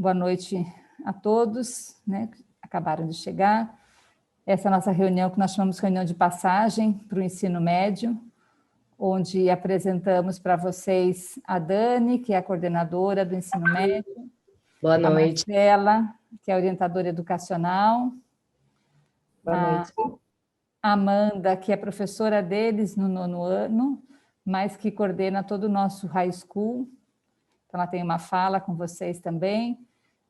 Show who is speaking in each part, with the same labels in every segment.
Speaker 1: Boa noite a todos, né, que acabaram de chegar. Essa é a nossa reunião, que nós chamamos reunião de passagem para o ensino médio, onde apresentamos para vocês a Dani, que é a coordenadora do ensino médio.
Speaker 2: Boa noite.
Speaker 1: A Marcela, que é orientadora educacional.
Speaker 2: Boa noite.
Speaker 1: A Amanda, que é professora deles no 9º ano, mas que coordena todo o nosso high school. Então, ela tem uma fala com vocês também.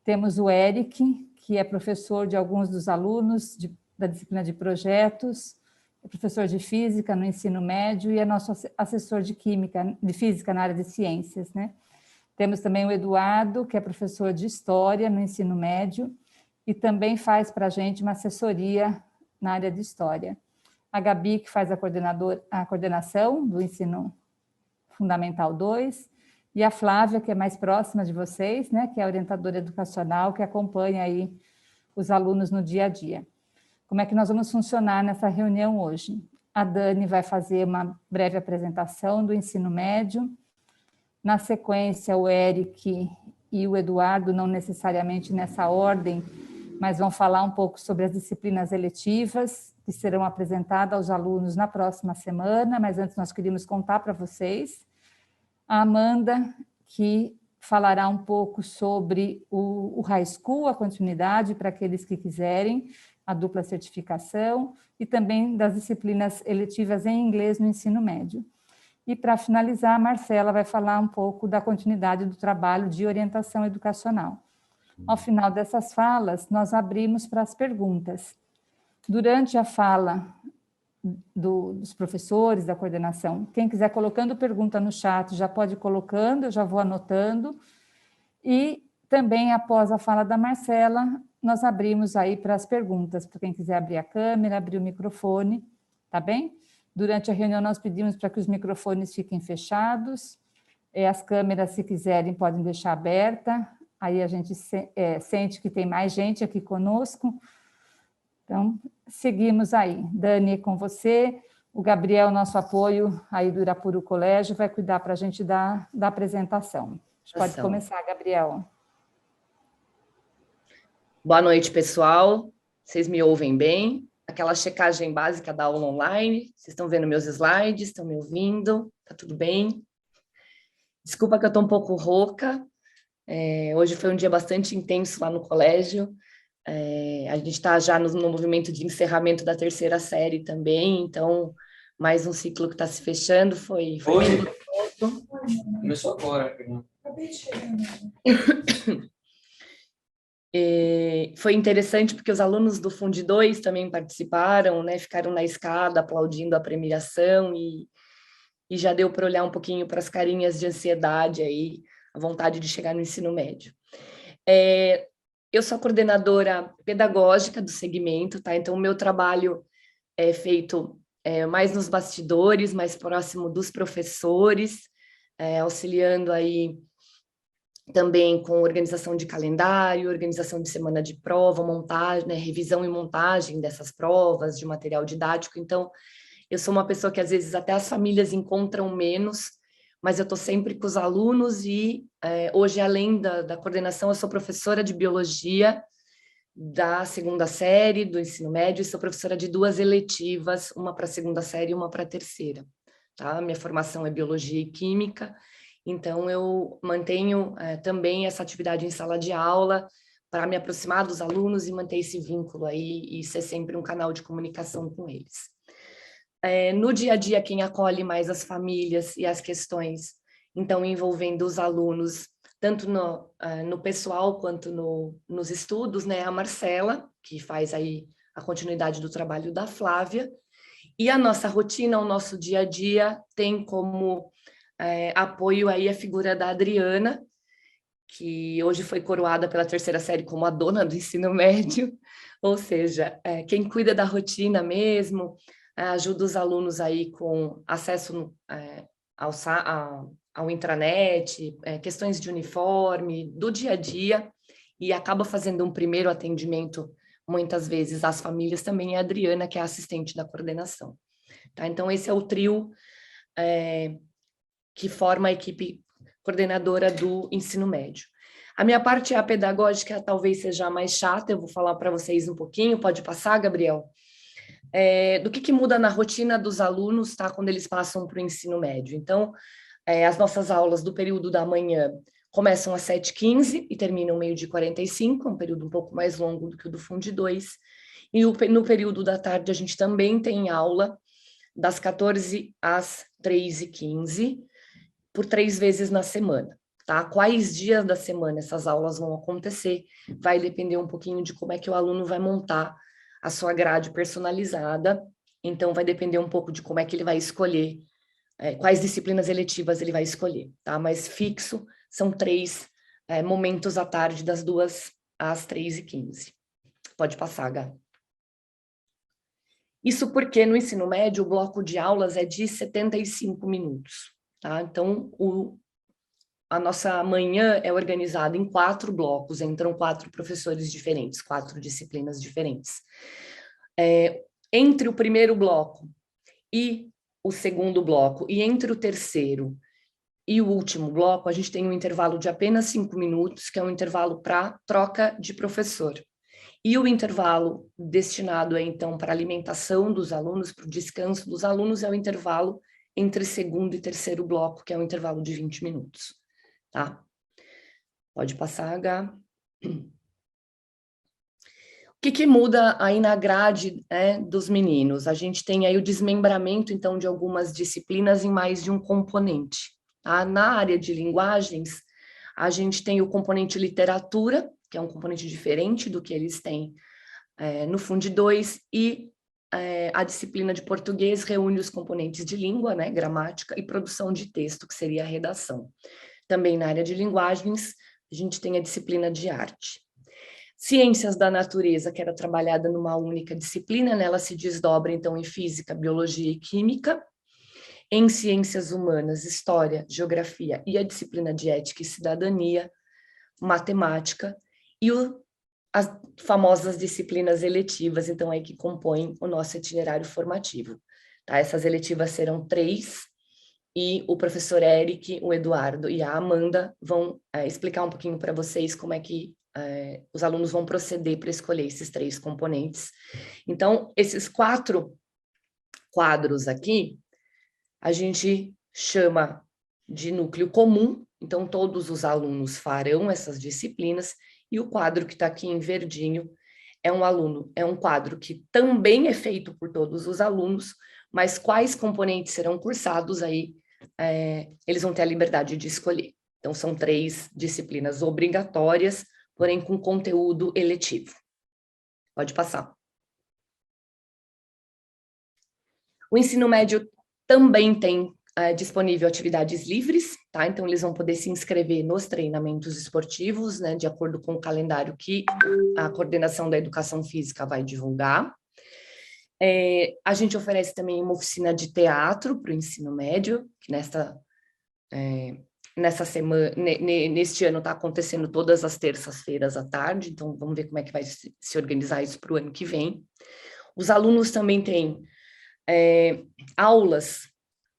Speaker 1: Temos o Eric, que é professor de alguns dos alunos da disciplina de projetos, é professor de física no ensino médio e é nosso assessor de física na área de ciências, né? Temos também o Eduardo, que é professor de história no ensino médio e também faz para a gente uma assessoria na área de história. A Gabi, que faz a coordenação do ensino fundamental 2, e a Flávia, que é mais próxima de vocês, né, que é a orientadora educacional, que acompanha aí os alunos no dia a dia. Como é que nós vamos funcionar nessa reunião hoje? A Dani vai fazer uma breve apresentação do ensino médio. Na sequência, o Eric e o Eduardo, não necessariamente nessa ordem, mas vão falar um pouco sobre as disciplinas eletivas que serão apresentadas aos alunos na próxima semana, mas antes nós queríamos contar para vocês. A Amanda, que falará um pouco sobre o high school, a continuidade para aqueles que quiserem, a dupla certificação, e também das disciplinas eletivas em inglês no ensino médio. E, para finalizar, a Marcela vai falar um pouco da continuidade do trabalho de orientação educacional. Ao final dessas falas, nós abrimos para as perguntas. Durante a fala dos professores, da coordenação, quem quiser colocando pergunta no chat, já pode ir colocando, eu já vou anotando. E também, após a fala da Marcela, nós abrimos aí para as perguntas, para quem quiser abrir a câmera, abrir o microfone, tá bem? Durante a reunião, nós pedimos para que os microfones fiquem fechados, as câmeras, se quiserem, podem deixar aberta, aí a gente sente que tem mais gente aqui conosco. Então, seguimos aí. Dani, com você. O Gabriel, nosso apoio aí do Irapuru Colégio, vai cuidar para a gente da apresentação. Pode começar, Gabriel.
Speaker 2: Boa noite, pessoal. Vocês me ouvem bem? Aquela checagem básica da aula online. Vocês estão vendo meus slides? Estão me ouvindo? Tá tudo bem? Desculpa que eu estou um pouco rouca. Hoje foi um dia bastante intenso lá no colégio. A gente está já no movimento de encerramento da 3ª série também, então mais um ciclo que está se fechando. Foi bem gostoso.
Speaker 3: Começou agora.
Speaker 2: Foi interessante porque os alunos do Fundi 2 também participaram, né? Ficaram na escada aplaudindo a premiação e já deu para olhar um pouquinho para as carinhas de ansiedade aí, a vontade de chegar no ensino médio. Eu sou a coordenadora pedagógica do segmento, tá? Então, o meu trabalho é feito mais nos bastidores, mais próximo dos professores, auxiliando aí também com organização de calendário, organização de semana de prova, montagem, né, revisão e montagem dessas provas, de material didático. Então, eu sou uma pessoa que às vezes até as famílias encontram menos, mas eu estou sempre com os alunos e hoje, além da coordenação, eu sou professora de biologia da 2ª série do ensino médio e sou professora de 2 eletivas, uma para a 2ª série e uma para a 3ª. Tá? Minha formação é biologia e química, então eu mantenho também essa atividade em sala de aula para me aproximar dos alunos e manter esse vínculo aí e ser sempre um canal de comunicação com eles. No dia a dia, quem acolhe mais as famílias e as questões, então, envolvendo os alunos, tanto no pessoal quanto nos estudos, né? A Marcela, que faz aí a continuidade do trabalho da Flávia, e a nossa rotina, o nosso dia a dia, tem como apoio aí a figura da Adriana, que hoje foi coroada pela 3ª série como a dona do ensino médio, ou seja, quem cuida da rotina mesmo, ajuda os alunos aí com acesso ao intranet, questões de uniforme, do dia a dia, e acaba fazendo um primeiro atendimento, muitas vezes, às famílias também, a Adriana, que é a assistente da coordenação. Tá? Então, esse é o trio que forma a equipe coordenadora do ensino médio. A minha parte a pedagógica talvez seja a mais chata, eu vou falar para vocês um pouquinho, pode passar, Gabriel? Do que muda na rotina dos alunos, tá, quando eles passam para o ensino médio. Então, as nossas aulas do período da manhã começam às 7h15 e terminam meio-dia e 45, um período um pouco mais longo do que o do Fundo 2. E no período da tarde a gente também tem aula das 14 às 3h15, por 3 vezes na semana. Tá? Quais dias da semana essas aulas vão acontecer, vai depender um pouquinho de como é que o aluno vai montar a sua grade personalizada, então vai depender um pouco de como é que ele vai escolher, quais disciplinas eletivas ele vai escolher, tá? Mas fixo são 3 momentos à tarde, das 2 às 3h15. Pode passar, Gá. Isso porque no ensino médio o bloco de aulas é de 75 minutos, tá? Então, a nossa manhã é organizada em 4 blocos, entram 4 professores diferentes, 4 disciplinas diferentes. Entre o primeiro bloco e o segundo bloco, e entre o terceiro e o último bloco, a gente tem um intervalo de apenas 5 minutos, que é um intervalo para troca de professor. E o intervalo destinado, então, para a alimentação dos alunos, para o descanso dos alunos, é o intervalo entre segundo e terceiro bloco, que é um intervalo de 20 minutos. Tá? Pode passar, H. O que muda aí na grade, né, dos meninos? A gente tem aí o desmembramento, então, de algumas disciplinas em mais de um componente. Tá? Na área de linguagens, a gente tem o componente literatura, que é um componente diferente do que eles têm no Fundo 2, e a disciplina de português reúne os componentes de língua, né, gramática, e produção de texto, que seria a redação. Também na área de linguagens, a gente tem a disciplina de arte. Ciências da natureza, que era trabalhada numa única disciplina, né, ela se desdobra, então, em física, biologia e química. Em ciências humanas, história, geografia e a disciplina de ética e cidadania, matemática, e as famosas disciplinas eletivas, então, aí que compõem o nosso itinerário formativo. Tá? Essas eletivas serão 3, e o professor Eric, o Eduardo e a Amanda vão explicar um pouquinho para vocês como é que os alunos vão proceder para escolher esses 3 componentes. Então, esses 4 quadros aqui, a gente chama de núcleo comum, então todos os alunos farão essas disciplinas, e o quadro que está aqui em verdinho é um quadro que também é feito por todos os alunos, mas quais componentes serão cursados aí, eles vão ter a liberdade de escolher. Então, são 3 disciplinas obrigatórias, porém com conteúdo eletivo. Pode passar. O ensino médio também tem disponível atividades livres, tá? Então, eles vão poder se inscrever nos treinamentos esportivos, né, de acordo com o calendário que a coordenação da educação física vai divulgar. A gente oferece também uma oficina de teatro para o ensino médio, que nessa semana, neste ano está acontecendo todas as terças-feiras à tarde, então vamos ver como é que vai se organizar isso para o ano que vem. Os alunos também têm aulas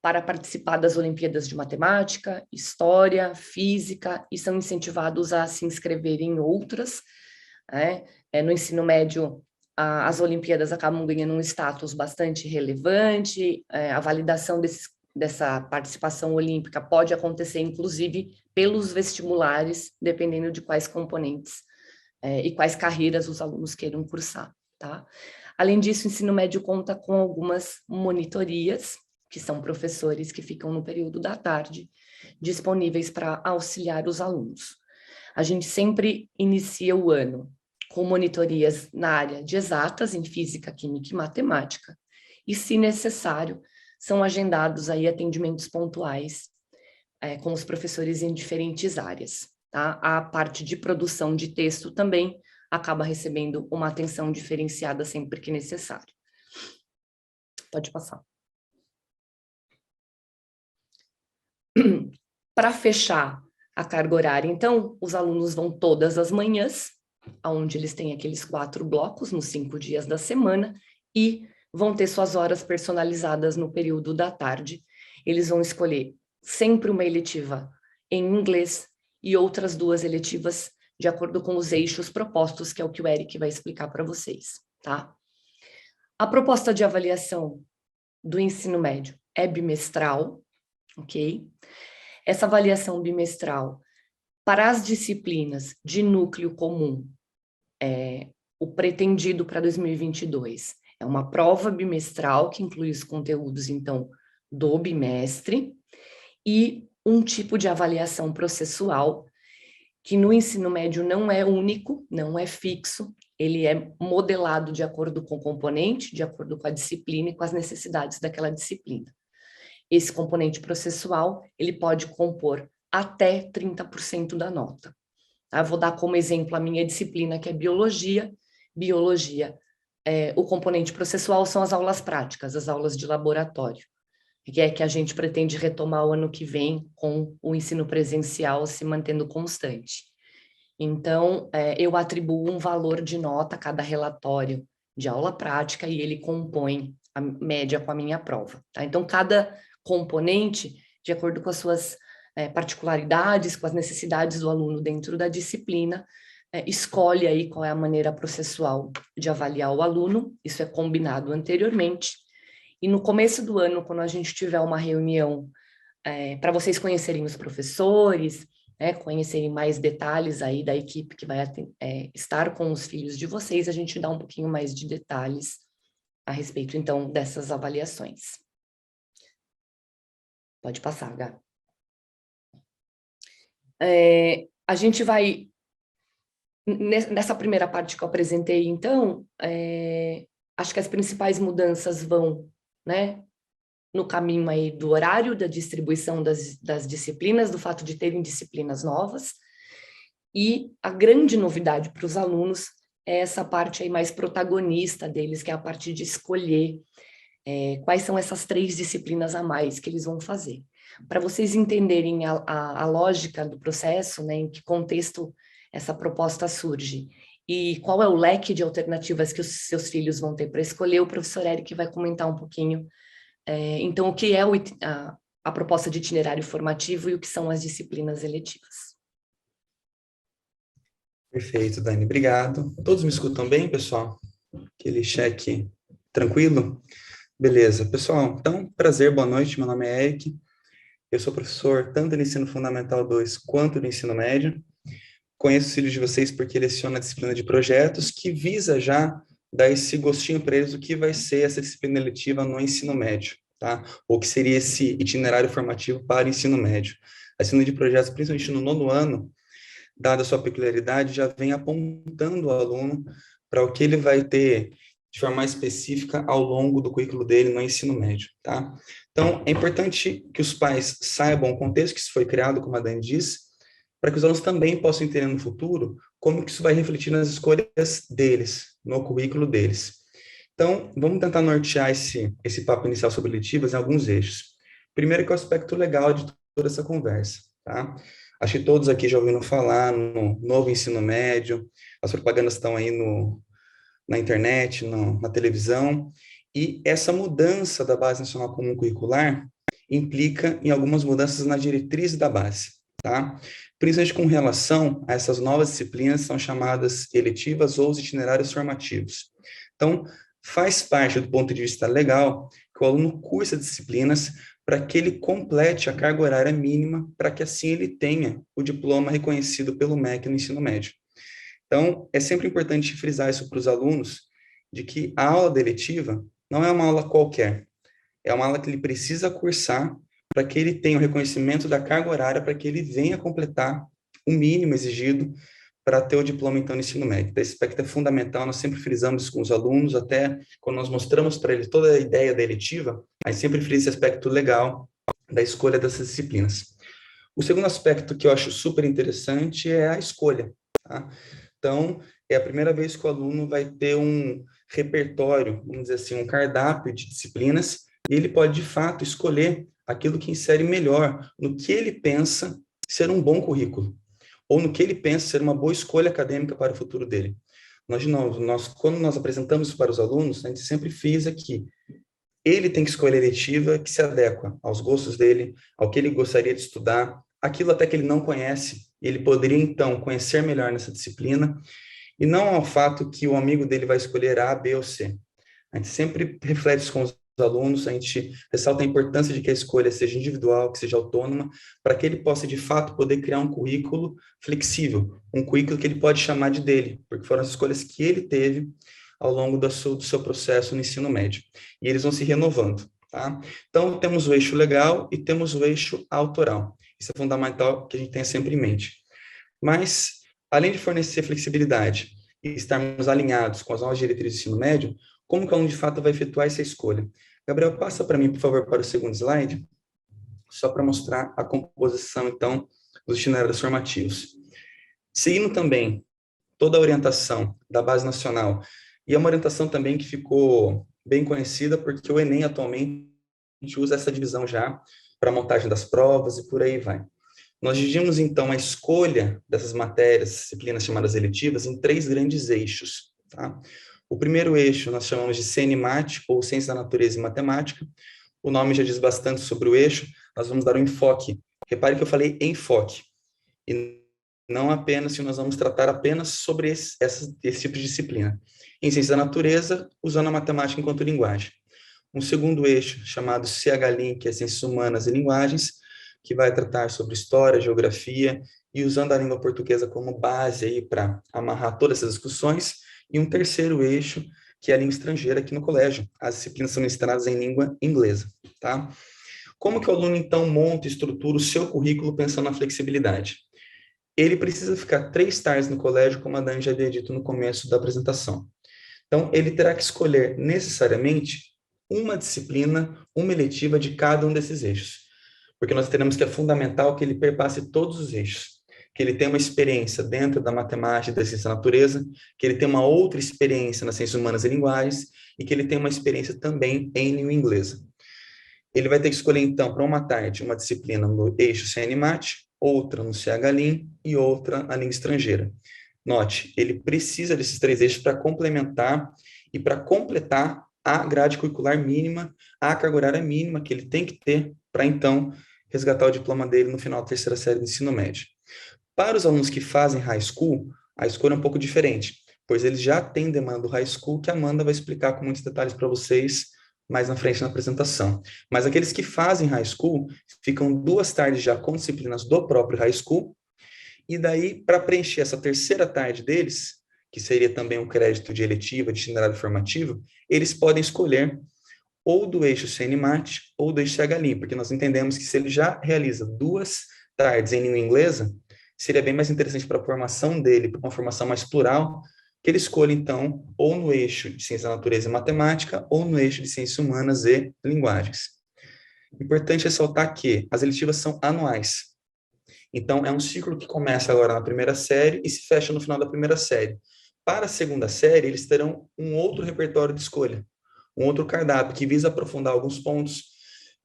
Speaker 2: para participar das Olimpíadas de Matemática, História, Física, e são incentivados a se inscrever em outras, né? No ensino médio, as Olimpíadas acabam ganhando um status bastante relevante, a validação dessa participação olímpica pode acontecer, inclusive, pelos vestibulares, dependendo de quais componentes e quais carreiras os alunos queiram cursar, tá? Além disso, o ensino médio conta com algumas monitorias, que são professores que ficam no período da tarde, disponíveis para auxiliar os alunos. A gente sempre inicia o ano com monitorias na área de exatas, em física, química e matemática, e, se necessário, são agendados aí atendimentos pontuais com os professores em diferentes áreas. Tá? A parte de produção de texto também acaba recebendo uma atenção diferenciada sempre que necessário. Pode passar. Para fechar a carga horária, então, os alunos vão todas as manhãs, onde eles têm aqueles 4 blocos nos 5 dias da semana, e vão ter suas horas personalizadas no período da tarde. Eles vão escolher sempre uma eletiva em inglês e outras 2 eletivas de acordo com os eixos propostos, que é o que o Eric vai explicar para vocês, tá? A proposta de avaliação do ensino médio é bimestral, ok? Essa avaliação bimestral, para as disciplinas de núcleo comum, o pretendido para 2022 é uma prova bimestral que inclui os conteúdos, então, do bimestre, e um tipo de avaliação processual, que no ensino médio não é único, não é fixo, ele é modelado de acordo com o componente, de acordo com a disciplina e com as necessidades daquela disciplina. Esse componente processual, ele pode compor até 30% da nota. Eu vou dar como exemplo a minha disciplina, que é biologia. Biologia, o componente processual são as aulas práticas, as aulas de laboratório, que é que a gente pretende retomar o ano que vem com o ensino presencial se mantendo constante. Então, eu atribuo um valor de nota a cada relatório de aula prática e ele compõe a média com a minha prova, tá? Então, cada componente, de acordo com as suas particularidades, com as necessidades do aluno dentro da disciplina, escolhe aí qual é a maneira processual de avaliar o aluno, isso é combinado anteriormente, e no começo do ano, quando a gente tiver uma reunião para vocês conhecerem os professores, conhecerem mais detalhes aí da equipe que vai estar com os filhos de vocês, a gente dá um pouquinho mais de detalhes a respeito, então, dessas avaliações. Pode passar, Gá. A gente vai, nessa primeira parte que eu apresentei, então, acho que as principais mudanças vão, no caminho aí do horário, da distribuição das disciplinas, do fato de terem disciplinas novas, e a grande novidade para os alunos é essa parte aí mais protagonista deles, que é a parte de escolher quais são essas 3 disciplinas a mais que eles vão fazer. Para vocês entenderem a lógica do processo, em que contexto essa proposta surge, e qual é o leque de alternativas que os seus filhos vão ter para escolher, o professor Eric vai comentar um pouquinho então, o que é a proposta de itinerário formativo e o que são as disciplinas eletivas.
Speaker 3: Perfeito, Dani. Obrigado. Todos me escutam bem, pessoal? Aquele cheque tranquilo? Beleza. Pessoal, então, prazer, boa noite. Meu nome é Eric. Eu sou professor tanto do Ensino Fundamental 2 quanto do Ensino Médio. Conheço os filhos de vocês porque leciono a disciplina de projetos, que visa já dar esse gostinho para eles do que vai ser essa disciplina eletiva no ensino médio, tá? Ou que seria esse itinerário formativo para o ensino médio. A disciplina de projetos, principalmente no 9º ano, dada a sua peculiaridade, já vem apontando o aluno para o que ele vai ter de forma mais específica ao longo do currículo dele no ensino médio, tá? Então, é importante que os pais saibam o contexto que isso foi criado, como a Dani disse, para que os alunos também possam entender no futuro como que isso vai refletir nas escolhas deles, no currículo deles. Então, vamos tentar nortear esse papo inicial sobre eletivas em alguns eixos. Primeiro que é o aspecto legal de toda essa conversa, tá? Acho que todos aqui já ouviram falar no novo ensino médio, as propagandas estão aí na internet, na televisão, e essa mudança da Base Nacional Comum Curricular implica em algumas mudanças na diretriz da base, tá? Principalmente com relação a essas novas disciplinas, são chamadas eletivas ou os itinerários formativos. Então, faz parte do ponto de vista legal que o aluno cursa disciplinas para que ele complete a carga horária mínima, para que assim ele tenha o diploma reconhecido pelo MEC no ensino médio. Então, é sempre importante frisar isso para os alunos, de que a aula da eletiva não é uma aula qualquer, é uma aula que ele precisa cursar para que ele tenha o reconhecimento da carga horária, para que ele venha completar o mínimo exigido para ter o diploma, então, no ensino médio. Esse aspecto é fundamental, nós sempre frisamos isso com os alunos, até quando nós mostramos para eles toda a ideia da eletiva, aí sempre frisa esse aspecto legal da escolha dessas disciplinas. O segundo aspecto que eu acho super interessante é a escolha, tá? Então, é a primeira vez que o aluno vai ter um repertório, vamos dizer assim, um cardápio de disciplinas, e ele pode, de fato, escolher aquilo que insere melhor no que ele pensa ser um bom currículo, ou no que ele pensa ser uma boa escolha acadêmica para o futuro dele. Nós, de novo, quando nós apresentamos isso para os alunos, a gente sempre frisa que ele tem que escolher a eletiva que se adequa aos gostos dele, ao que ele gostaria de estudar, aquilo até que ele não conhece, ele poderia, então, conhecer melhor nessa disciplina, e não ao fato que o amigo dele vai escolher A, B ou C. A gente sempre reflete isso com os alunos, a gente ressalta a importância de que a escolha seja individual, que seja autônoma, para que ele possa, de fato, poder criar um currículo flexível, um currículo que ele pode chamar de dele, porque foram as escolhas que ele teve ao longo do seu processo no ensino médio. E eles vão se renovando, tá? Então, temos o eixo legal e temos o eixo autoral. Isso é fundamental que a gente tenha sempre em mente. Mas, além de fornecer flexibilidade e estarmos alinhados com as novas diretrizes do ensino médio, como que o aluno de fato vai efetuar essa escolha? Gabriel, passa para mim, por favor, para o segundo slide, só para mostrar a composição, então, dos itinerários formativos. Seguindo também toda a orientação da Base Nacional, e é uma orientação também que ficou bem conhecida, porque o Enem atualmente usa essa divisão já para a montagem das provas e por aí vai. Nós dividimos, então, a escolha dessas matérias, disciplinas chamadas eletivas, em 3 grandes eixos, tá? O primeiro eixo nós chamamos de CNMAT, ou Ciência da Natureza e Matemática. O nome já diz bastante sobre o eixo. Nós vamos dar um enfoque. Repare que eu falei enfoque. E não apenas se nós vamos tratar apenas sobre esse tipo de disciplina. Em Ciência da Natureza, usando a matemática enquanto linguagem. Um segundo eixo, chamado CH-LIN, que é Ciências Humanas e Linguagens, que vai tratar sobre história, geografia, e usando a língua portuguesa como base aí para amarrar todas essas discussões. E um terceiro eixo, que é a língua estrangeira aqui no colégio. As disciplinas são ensinadas em língua inglesa, tá? Como que o aluno, então, monta e estrutura o seu currículo pensando na flexibilidade? Ele precisa ficar 3 tardes no colégio, como a Dani já havia dito no começo da apresentação. Então, ele terá que escolher necessariamente uma disciplina, uma eletiva de cada um desses eixos. Porque nós teremos que é fundamental que ele perpasse todos os eixos. Que ele tenha uma experiência dentro da matemática e da ciência da natureza, que ele tenha uma outra experiência nas ciências humanas e linguagens, e que ele tenha uma experiência também em língua inglesa. Ele vai ter que escolher, então, para uma tarde, uma disciplina no eixo CNMAT, outra no CH-LIN e outra na língua estrangeira. Note, ele precisa desses 3 eixos para complementar e para completar a grade curricular mínima, a carga horária mínima que ele tem que ter para, então, resgatar o diploma dele no final da 3ª série do ensino médio. Para os alunos que fazem high school, a escolha é um pouco diferente, pois eles já têm demanda do high school, que a Amanda vai explicar com muitos detalhes para vocês mais na frente na apresentação. Mas aqueles que fazem high school ficam 2 tardes já com disciplinas do próprio high school, e daí, para preencher essa 3ª tarde deles, que seria também um crédito de eletiva, de itinerário formativo, eles podem escolher ou do eixo CNMAT ou do eixo CH-LIN, porque nós entendemos que se ele já realiza 2 tardes em língua inglesa, seria bem mais interessante para a formação dele, para uma formação mais plural, que ele escolha, então, ou no eixo de Ciência da Natureza e Matemática, ou no eixo de Ciências Humanas e Linguagens. Importante ressaltar que as eletivas são anuais. Então, é um ciclo que começa agora na 1ª série e se fecha no final da 1ª série. Para a 2ª série, eles terão um outro repertório de escolha, um outro cardápio que visa aprofundar alguns pontos,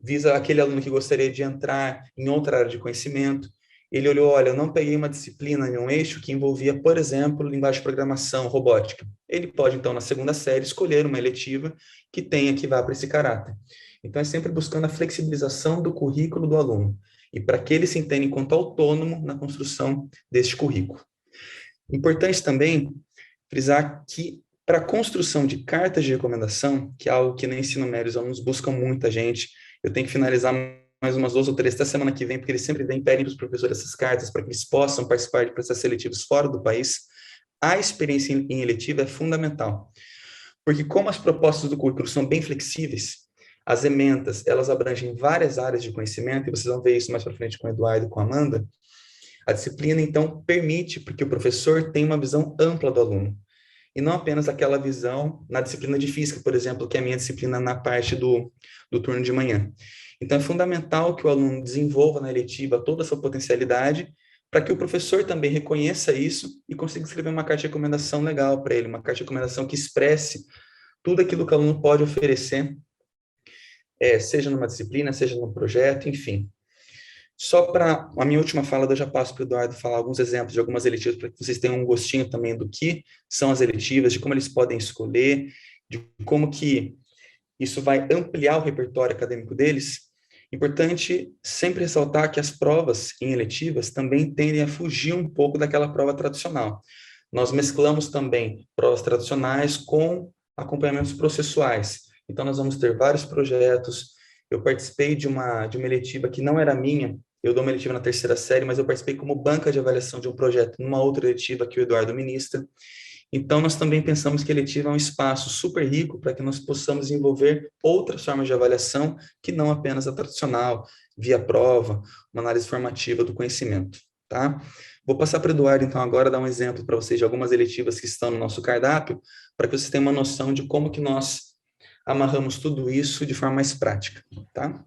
Speaker 3: visa aquele aluno que gostaria de entrar em outra área de conhecimento. Ele olhou, olha, eu não peguei uma disciplina em um eixo que envolvia, por exemplo, linguagem de programação, robótica. Ele pode, então, na 2ª série, escolher uma eletiva que vá para esse caráter. Então, é sempre buscando a flexibilização do currículo do aluno, e para que ele se entenda enquanto autônomo na construção deste currículo. Importante também frisar que, para a construção de cartas de recomendação, que é algo que no ensino médio os alunos buscam muita gente, eu tenho que finalizar mais umas 2 ou 3 até semana que vem, porque eles sempre vêm pedem para os professores essas cartas para que eles possam participar de processos seletivos fora do país. A experiência em eletiva é fundamental, porque como as propostas do currículo são bem flexíveis, as ementas, elas abrangem várias áreas de conhecimento, e vocês vão ver isso mais para frente com o Eduardo e com a Amanda. A disciplina, então, permite porque o professor tenha uma visão ampla do aluno, e não apenas aquela visão na disciplina de física, por exemplo, que é a minha disciplina na parte do turno de manhã. Então, é fundamental que o aluno desenvolva na eletiva toda a sua potencialidade, para que o professor também reconheça isso e consiga escrever uma carta de recomendação legal para ele, uma carta de recomendação que expresse tudo aquilo que o aluno pode oferecer, seja numa disciplina, seja num projeto, enfim. Só para a minha última fala, eu já passo para o Eduardo falar alguns exemplos de algumas eletivas, para que vocês tenham um gostinho também do que são as eletivas, de como eles podem escolher, de como que isso vai ampliar o repertório acadêmico deles. Importante sempre ressaltar que as provas em eletivas também tendem a fugir um pouco daquela prova tradicional. Nós mesclamos também provas tradicionais com acompanhamentos processuais. Então, nós vamos ter vários projetos. Eu participei de uma eletiva que não era minha, eu dou uma eletiva na terceira série, mas eu participei como banca de avaliação de um projeto numa outra eletiva que o Eduardo ministra. Então, nós também pensamos que a eletiva é um espaço super rico para que nós possamos desenvolver outras formas de avaliação que não apenas a tradicional, via prova, uma análise formativa do conhecimento, tá? Vou passar para o Eduardo, então, agora dar um exemplo para vocês de algumas eletivas que estão no nosso cardápio, para que vocês tenham uma noção de como que nós amarramos tudo isso de forma mais prática, tá?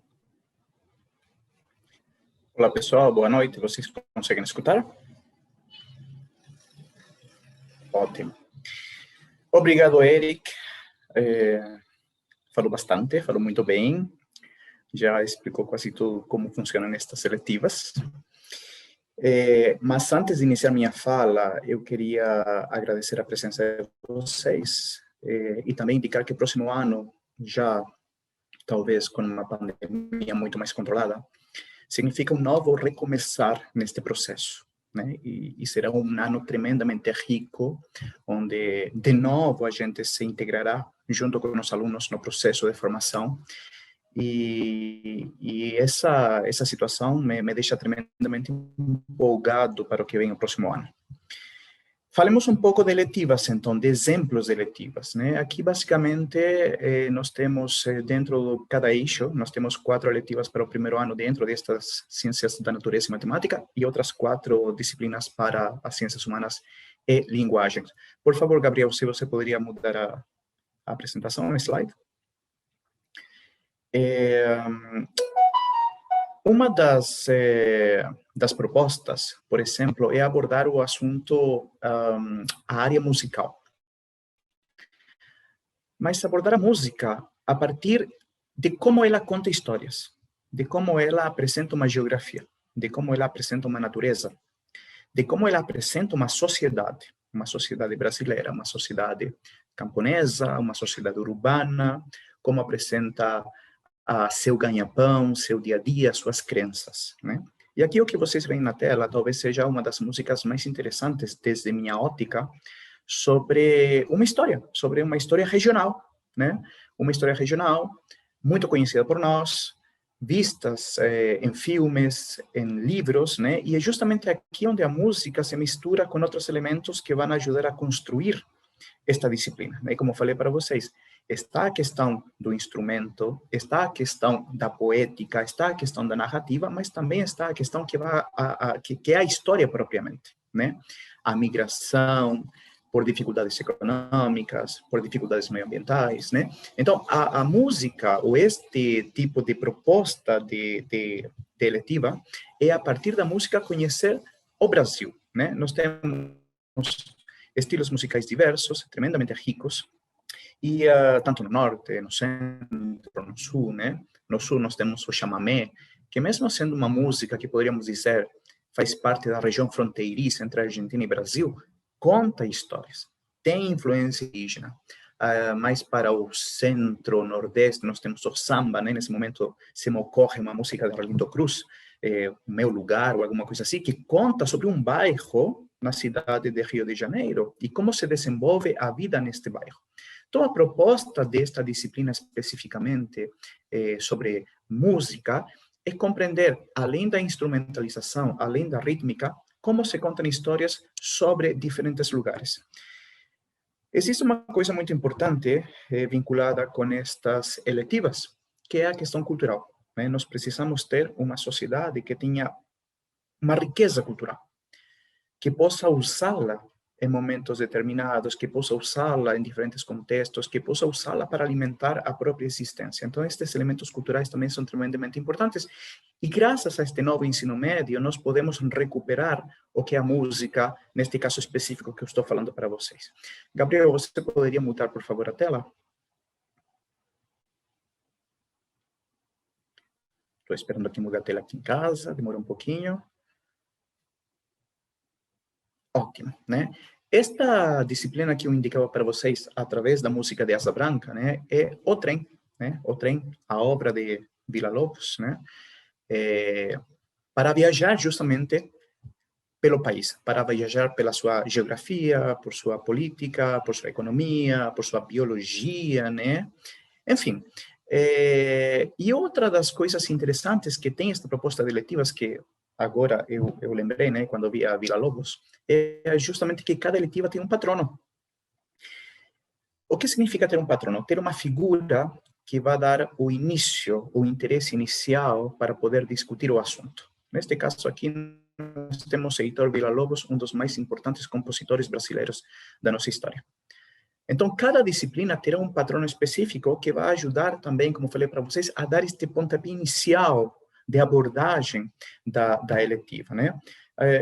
Speaker 4: Olá, pessoal, boa noite. Vocês conseguem escutar? Ótimo. Obrigado, Eric. Falou bastante, falou muito bem. Já explicou quase tudo como funcionam estas seletivas. Mas antes de iniciar minha fala, eu queria agradecer a presença de vocês e também indicar que o próximo ano, já talvez com uma pandemia muito mais controlada, significa um novo recomeçar neste processo, né? E será um ano tremendamente rico, onde, de novo, a gente se integrará junto com os alunos no processo de formação. E essa situação me deixa tremendamente empolgado para o que vem no próximo ano. Falemos um pouco de eletivas, então, de exemplos de eletivas, né? Aqui, basicamente, nós temos, dentro de cada eixo, nós temos 4 eletivas para o primeiro ano dentro destas ciências da natureza e matemática e outras 4 disciplinas para as ciências humanas e linguagens. Por favor, Gabriel, se você poderia mudar a apresentação, o slide. Uma das propostas, por exemplo, é abordar o assunto, a área musical. Mas abordar a música a partir de como ela conta histórias, de como ela apresenta uma geografia, de como ela apresenta uma natureza, de como ela apresenta uma sociedade brasileira, uma sociedade camponesa, uma sociedade urbana, como apresenta seu ganha-pão, seu dia a dia, suas crenças, né? E aqui o que vocês veem na tela talvez seja uma das músicas mais interessantes desde minha ótica sobre uma história regional, né? Uma história regional muito conhecida por nós, vistas em filmes, em livros, né? E é justamente aqui onde a música se mistura com outros elementos que vão ajudar a construir esta disciplina, né? Como falei para vocês, está a questão do instrumento, está a questão da poética, está a questão da narrativa, mas também está a questão que é a história propriamente, né? A migração, por dificuldades econômicas, por dificuldades meioambientais, né? Então, a música, ou este tipo de proposta de eletiva, é a partir da música conhecer o Brasil, né? Nós temos estilos musicais diversos, tremendamente ricos, e tanto no norte, no centro, no sul, né? No sul nós temos o chamamé, que mesmo sendo uma música que poderíamos dizer faz parte da região fronteiriça entre a Argentina e Brasil, conta histórias, tem influência indígena. Mais para o centro, nordeste, nós temos o samba, né? Nesse momento se me ocorre uma música de Arlindo Cruz, O Meu Lugar, ou alguma coisa assim, que conta sobre um bairro na cidade de Rio de Janeiro e como se desenvolve a vida neste bairro. Então, a proposta desta disciplina especificamente sobre música é compreender, além da instrumentalização, além da rítmica, como se contam histórias sobre diferentes lugares. Existe uma coisa muito importante vinculada com estas eletivas, que é a questão cultural, né? Nós precisamos ter uma sociedade que tenha uma riqueza cultural, que possa usá-la em momentos determinados, que possa usá-la em diferentes contextos, que possa usá-la para alimentar a própria existência. Então, estes elementos culturais também são tremendamente importantes. E graças a este novo ensino médio, nós podemos recuperar o que é a música, neste caso específico que eu estou falando para vocês. Gabriel, você poderia mutar, por favor, a tela? Estou esperando que mude a tela aqui em casa, demora um pouquinho. Ótimo, né? Esta disciplina que eu indicava para vocês através da música de Asa Branca, né, é O Trem, né? O Trem, a obra de Villa-Lobos, né? Para viajar justamente pelo país, para viajar pela sua geografia, por sua política, por sua economia, por sua biologia, né? Enfim, e outra das coisas interessantes que tem esta proposta de eletivas, que agora eu lembrei, né, quando vi a Villa-Lobos, é justamente que cada eletiva tem um patrono. O que significa ter um patrono? Ter uma figura que vai dar o início, o interesse inicial para poder discutir o assunto. Neste caso aqui, nós temos Heitor Villa-Lobos, um dos mais importantes compositores brasileiros da nossa história. Então, cada disciplina terá um patrono específico que vai ajudar também, como falei para vocês, a dar este pontapé inicial de abordagem da eletiva, né?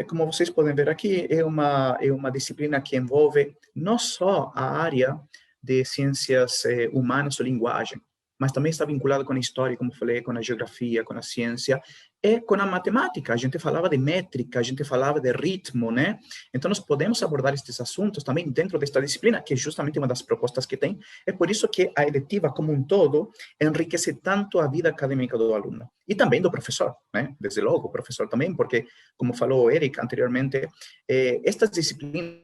Speaker 4: Como vocês podem ver aqui, é uma disciplina que envolve não só a área de ciências humanas ou linguagem, mas também está vinculada com a história, como falei, com a geografia, com a ciência, e com a matemática. A gente falava de métrica, a gente falava de ritmo, né? Então, nós podemos abordar estes assuntos também dentro desta disciplina, que é justamente uma das propostas que tem. É por isso que a eletiva, como um todo, enriquece tanto a vida acadêmica do aluno. E também do professor, né? Desde logo, o professor também, porque, como falou o Eric anteriormente, estas disciplinas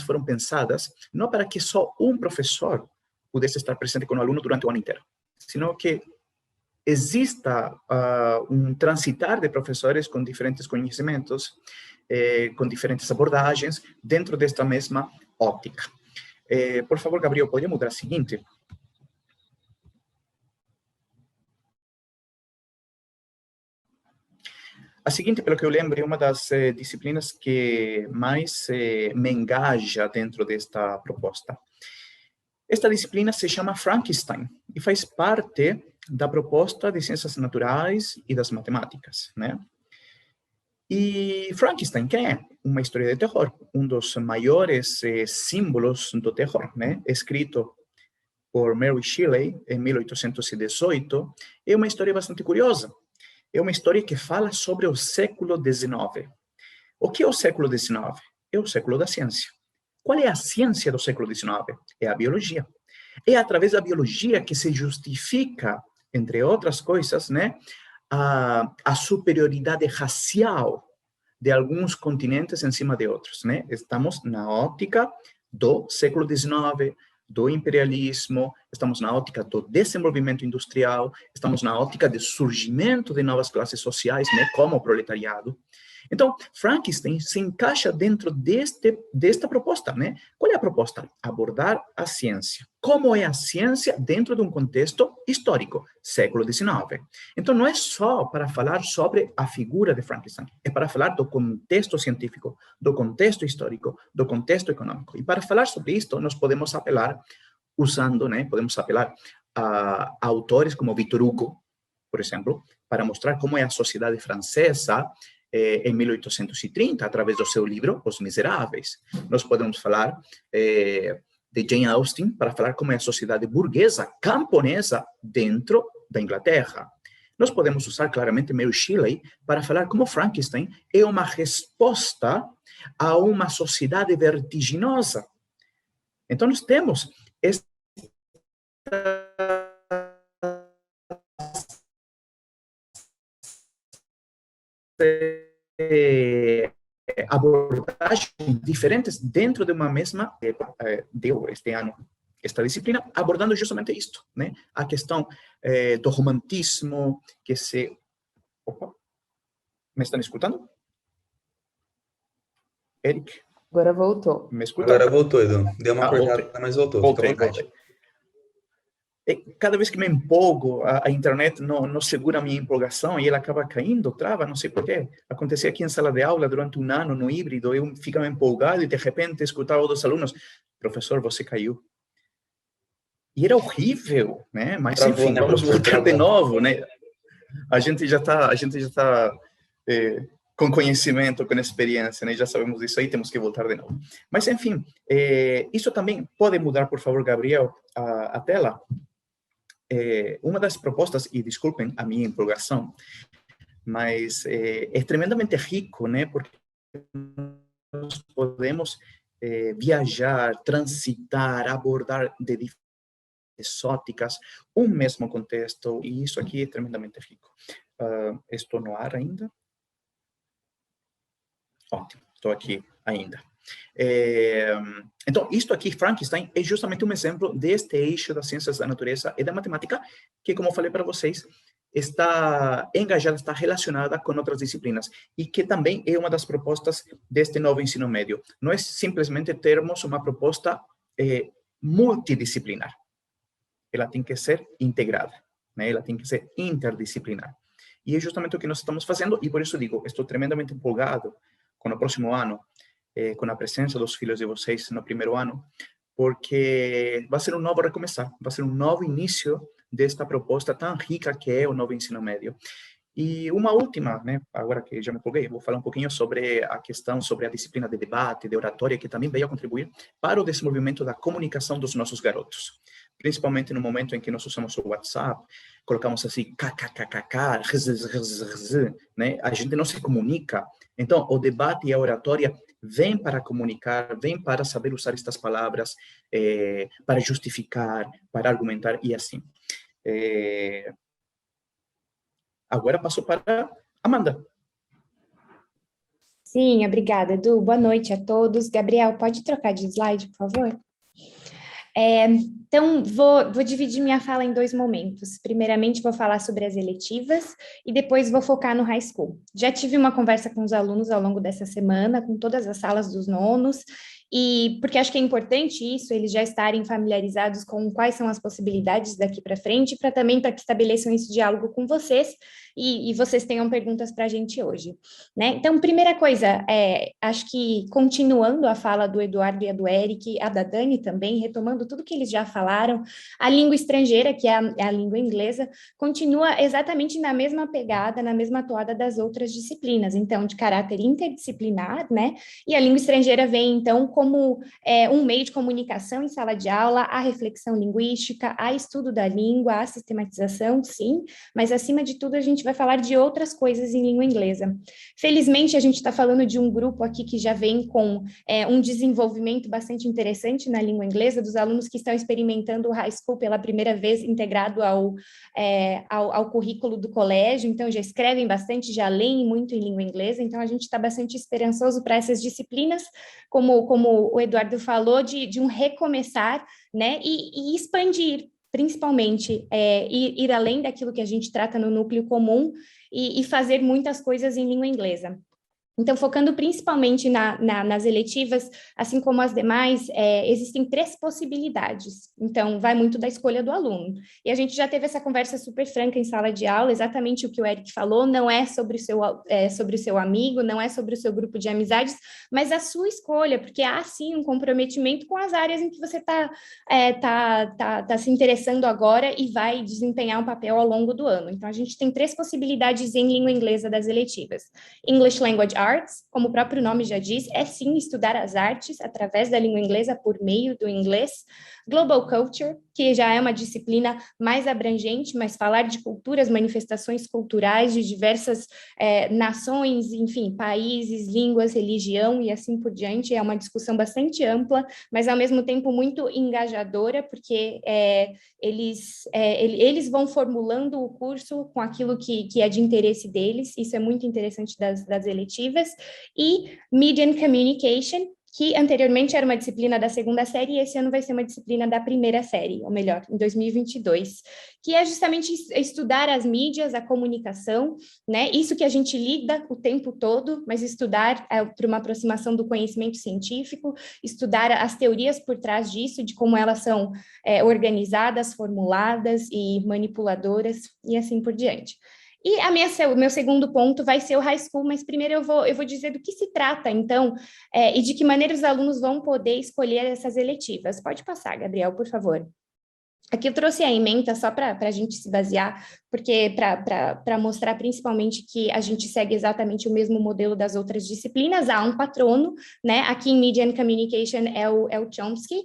Speaker 4: foram pensadas não para que só um professor pudesse estar presente com o aluno durante o ano inteiro, sino que exista um transitar de professores com diferentes conhecimentos, com diferentes abordagens, dentro desta mesma óptica. Por favor, Gabriel, poderia mudar a seguinte? A seguinte, pelo que eu lembro, é uma das disciplinas que mais me engaja dentro desta proposta. Esta disciplina se chama Frankenstein e faz parte da proposta de ciências naturais e das matemáticas, né? E Frankenstein, quem é? Uma história de terror, um dos maiores símbolos do terror, né? Escrito por Mary Shelley em 1818, é uma história bastante curiosa. É uma história que fala sobre o século XIX. O que é o século XIX? É o século da ciência. Qual é a ciência do século XIX? É a biologia. É através da biologia que se justifica, entre outras coisas, né, a superioridade racial de alguns continentes em cima de outros, né? Estamos na ótica do século XIX, do imperialismo, estamos na ótica do desenvolvimento industrial, estamos na ótica do surgimento de novas classes sociais, né, como o proletariado. Então, Frankenstein se encaixa dentro desta proposta, né? Qual é a proposta? Abordar a ciência. Como é a ciência dentro de um contexto histórico, século XIX. Então, não é só para falar sobre a figura de Frankenstein, é para falar do contexto científico, do contexto histórico, do contexto econômico. E para falar sobre isto, nós podemos apelar, podemos apelar a autores como Victor Hugo, por exemplo, para mostrar como é a sociedade francesa em 1830, através do seu livro Os Miseráveis. Nós podemos falar de Jane Austen para falar como é a sociedade burguesa, camponesa, dentro da Inglaterra. Nós podemos usar claramente Mary Shelley para falar como Frankenstein é uma resposta a uma sociedade vertiginosa. Então, nós temos esta abordagens diferentes dentro de uma mesma, deu este ano esta disciplina, abordando justamente isto, né? A questão do romantismo, que se... Opa, me estão escutando? Eric?
Speaker 5: Agora voltou.
Speaker 3: Me escuta? Agora voltou, Edu. Deu uma cortada, mas voltou.
Speaker 4: Voltei. Cada vez que me empolgo, a internet não segura a minha empolgação e ela acaba caindo, trava, não sei porquê. Acontecia aqui em sala de aula durante um ano, no híbrido, eu ficava empolgado e de repente escutava um dos alunos, professor, você caiu. E era horrível, né? Mas enfim, vamos voltar de novo, né? A gente já está com conhecimento, com experiência, né? Já sabemos disso aí, temos que voltar de novo. Mas enfim, isso também pode mudar, por favor, Gabriel, a tela. Uma das propostas, e desculpem a minha empolgação, mas é tremendamente rico, né? Porque nós podemos viajar, transitar, abordar de exóticas, um mesmo contexto, e isso aqui é tremendamente rico. Estou no ar ainda? Ótimo, estou aqui ainda. Então, isto aqui, Frankenstein, é justamente um exemplo deste eixo das ciências da natureza e da matemática, que, como eu falei para vocês, está engajada, está relacionada com outras disciplinas, e que também é uma das propostas deste novo ensino médio. Não é simplesmente termos uma proposta multidisciplinar. Ela tem que ser integrada, né? Ela tem que ser interdisciplinar. E é justamente o que nós estamos fazendo, e por isso digo, estou tremendamente empolgado com o próximo ano, com a presença dos filhos de vocês no primeiro ano, porque vai ser um novo recomeçar, vai ser um novo início desta proposta tão rica que é o novo ensino médio. E uma última, né, agora que já me empolguei, vou falar um pouquinho sobre a questão, sobre a disciplina de debate, de oratória, que também veio a contribuir para o desenvolvimento da comunicação dos nossos garotos. Principalmente no momento em que nós usamos o WhatsApp, colocamos assim, kkkk, né? A gente não se comunica. Então, o debate e a oratória vêm para comunicar, vêm para saber usar estas palavras, para justificar, para argumentar e assim. Agora passo para Amanda.
Speaker 5: Sim, obrigada, Edu. Boa noite a todos. Gabriel, pode trocar de slide, por favor? Então, vou dividir minha fala em dois momentos. Primeiramente, vou falar sobre as eletivas e depois vou focar no high school. Já tive uma conversa com os alunos ao longo dessa semana, com todas as salas dos nonos, e porque acho que é importante isso, eles já estarem familiarizados com quais são as possibilidades daqui para frente, para que estabeleçam esse diálogo com vocês e vocês tenham perguntas para a gente hoje, né? Então, primeira coisa, acho que continuando a fala do Eduardo e a do Eric, a da Dani também, retomando tudo que eles já falaram, a língua estrangeira, que é a língua inglesa, continua exatamente na mesma pegada, na mesma toada das outras disciplinas, então, de caráter interdisciplinar, né? E a língua estrangeira vem, então, como um meio de comunicação em sala de aula, a reflexão linguística, a estudo da língua, a sistematização, sim, mas acima de tudo a gente vai falar de outras coisas em língua inglesa. Felizmente, a gente está falando de um grupo aqui que já vem com um desenvolvimento bastante interessante na língua inglesa, dos alunos que estão experimentando o high school pela primeira vez integrado ao currículo do colégio, então já escrevem bastante, já leem muito em língua inglesa, então a gente está bastante esperançoso para essas disciplinas, como o Eduardo falou, de um recomeçar, né, e expandir, principalmente, ir além daquilo que a gente trata no núcleo comum e fazer muitas coisas em língua inglesa. Então, focando principalmente nas eletivas, assim como as demais, existem 3 possibilidades. Então, vai muito da escolha do aluno. E a gente já teve essa conversa super franca em sala de aula, exatamente o que o Eric falou, não é sobre o seu amigo, não é sobre o seu grupo de amizades, mas a sua escolha, porque há, sim, um comprometimento com as áreas em que você tá se interessando agora e vai desempenhar um papel ao longo do ano. Então, a gente tem 3 possibilidades em língua inglesa das eletivas. English Language Arts, como o próprio nome já diz, é sim estudar as artes através da língua inglesa por meio do inglês. Global Culture, que já é uma disciplina mais abrangente, mas falar de culturas, manifestações culturais de diversas nações, enfim, países, línguas, religião e assim por diante, é uma discussão bastante ampla, mas ao mesmo tempo muito engajadora, porque eles vão formulando o curso com aquilo que é de interesse deles, isso é muito interessante das eletivas. E Media and Communication, que anteriormente era uma disciplina da 2ª série e esse ano vai ser uma disciplina da 1ª série, ou melhor, em 2022, que é justamente estudar as mídias, a comunicação, né? Isso que a gente lida o tempo todo, mas estudar para uma aproximação do conhecimento científico, estudar as teorias por trás disso, de como elas são organizadas, formuladas e manipuladoras, e assim por diante. E o meu segundo ponto vai ser o high school, mas primeiro eu vou dizer do que se trata, então, e de que maneira os alunos vão poder escolher essas eletivas. Pode passar, Gabriel, por favor. Aqui eu trouxe a ementa só para a gente se basear, porque para mostrar principalmente que a gente segue exatamente o mesmo modelo das outras disciplinas, há um patrono, né? Aqui em Media and Communication é o Chomsky,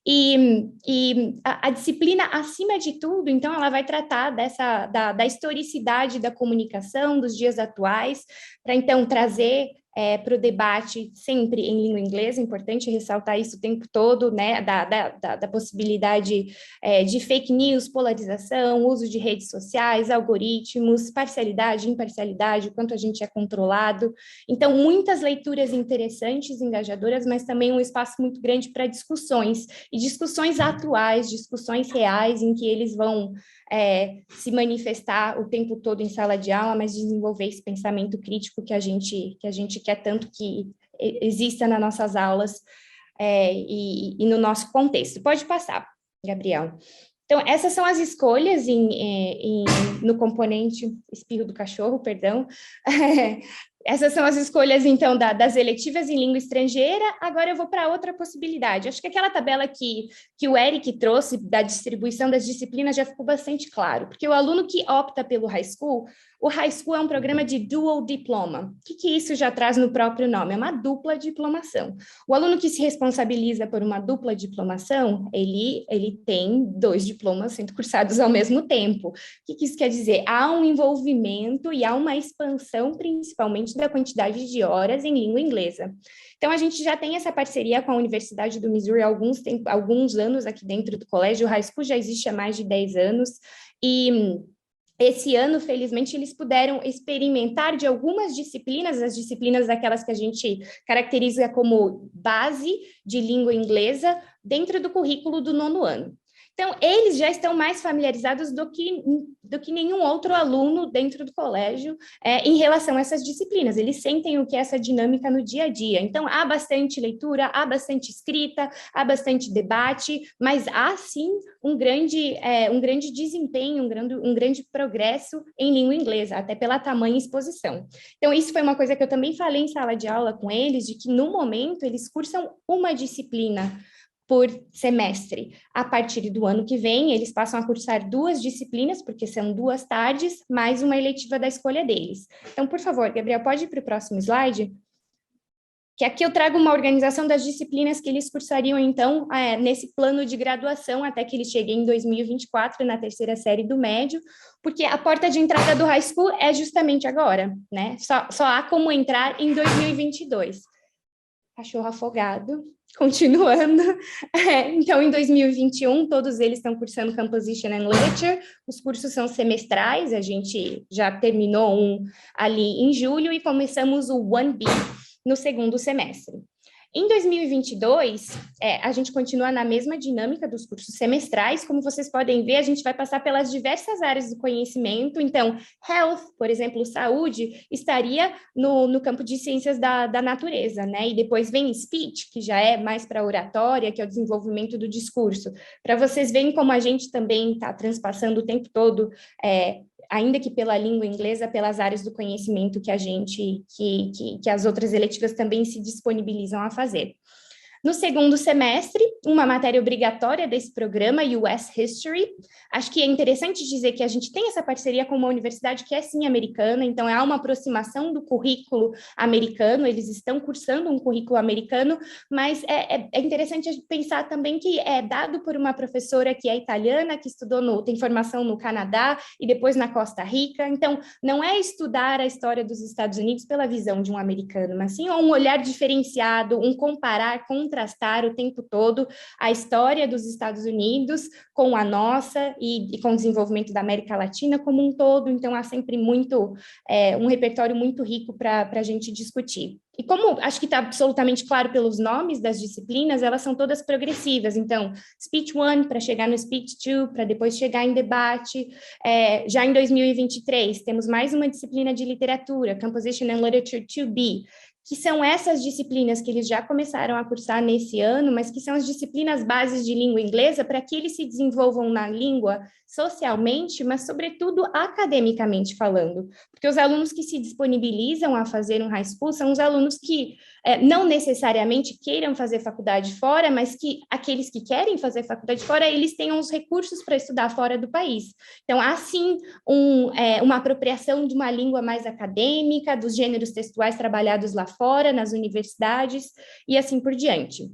Speaker 5: e a disciplina, acima de tudo, então, ela vai tratar da historicidade da comunicação dos dias atuais, para então trazer para o debate sempre em língua inglesa, é importante ressaltar isso o tempo todo, né, da possibilidade de fake news, polarização, uso de redes sociais, algoritmos, parcialidade, imparcialidade, o quanto a gente é controlado. Então, muitas leituras interessantes, engajadoras, mas também um espaço muito grande para discussões, e discussões atuais, discussões reais, em que eles vão se manifestar o tempo todo em sala de aula, mas desenvolver esse pensamento crítico que a gente quer tanto que exista nas nossas aulas e no nosso contexto. Pode passar, Gabriel. Então, essas são as escolhas no componente espirro do cachorro, perdão. Essas são as escolhas, então, das eletivas em língua estrangeira. Agora eu vou para outra possibilidade. Acho que aquela tabela que o Eric trouxe da distribuição das disciplinas já ficou bastante claro, porque o aluno que opta pelo high school, o high school é um programa de dual diploma. O que isso já traz no próprio nome? É uma dupla diplomação. O aluno que se responsabiliza por uma dupla diplomação, ele tem 2 diplomas sendo cursados ao mesmo tempo. O que isso quer dizer? Há um envolvimento e há uma expansão, principalmente, da quantidade de horas em língua inglesa. Então, a gente já tem essa parceria com a Universidade do Missouri há alguns anos aqui dentro do colégio. O high school já existe há mais de 10 anos, e esse ano, felizmente, eles puderam experimentar de algumas disciplinas, as disciplinas daquelas que a gente caracteriza como base de língua inglesa, dentro do currículo do 9º ano. Então, eles já estão mais familiarizados do que nenhum outro aluno dentro do colégio em relação a essas disciplinas. Eles sentem o que é essa dinâmica no dia a dia. Então, há bastante leitura, há bastante escrita, há bastante debate, mas há, sim, um grande desempenho, um grande progresso em língua inglesa, até pela tamanha exposição. Então, isso foi uma coisa que eu também falei em sala de aula com eles, de que, no momento, eles cursam uma disciplina por semestre. A partir do ano que vem, eles passam a cursar 2 disciplinas, porque são 2 tardes, mais uma eletiva da escolha deles. Então, por favor, Gabriel, pode ir para o próximo slide? Que aqui eu trago uma organização das disciplinas que eles cursariam, então, nesse plano de graduação, até que eles cheguem em 2024, na 3ª série do médio, porque a porta de entrada do high school é justamente agora, né? Só há como entrar em 2022. Cachorro afogado. Continuando, então, em 2021, todos eles estão cursando Composition and Literature, os cursos são semestrais, a gente já terminou um ali em julho e começamos o 1B no 2º semestre. Em 2022, a gente continua na mesma dinâmica dos cursos semestrais. Como vocês podem ver, a gente vai passar pelas diversas áreas do conhecimento. Então, health, por exemplo, saúde, estaria no campo de ciências da natureza, né? E depois vem speech, que já é mais para oratória, que é o desenvolvimento do discurso. Para vocês verem como a gente também está transpassando o tempo todo, ainda que pela língua inglesa, pelas áreas do conhecimento que que as outras eletivas também se disponibilizam a fazer. No 2º semestre, uma matéria obrigatória desse programa, US History. Acho que é interessante dizer que a gente tem essa parceria com uma universidade que é, sim, americana, então há uma aproximação do currículo americano, eles estão cursando um currículo americano, mas é interessante a gente pensar também que é dado por uma professora que é italiana, que tem formação no Canadá e depois na Costa Rica, então não é estudar a história dos Estados Unidos pela visão de um americano, mas sim um olhar diferenciado, um contrastar o tempo todo a história dos Estados Unidos com a nossa e com o desenvolvimento da América Latina como um todo, então há sempre um repertório muito rico para a gente discutir. E como acho que está absolutamente claro pelos nomes das disciplinas, elas são todas progressivas, então Speech 1 para chegar no Speech 2, para depois chegar em debate. Já em 2023 temos mais uma disciplina de literatura, Composition and Literature 2B, que são essas disciplinas que eles já começaram a cursar nesse ano, mas que são as disciplinas bases de língua inglesa para que eles se desenvolvam na língua socialmente, mas sobretudo academicamente falando, porque os alunos que se disponibilizam a fazer um high school são os alunos que não necessariamente queiram fazer faculdade fora, mas que aqueles que querem fazer faculdade fora, eles tenham os recursos para estudar fora do país. Então, há sim uma apropriação de uma língua mais acadêmica, dos gêneros textuais trabalhados lá fora, nas universidades, e assim por diante.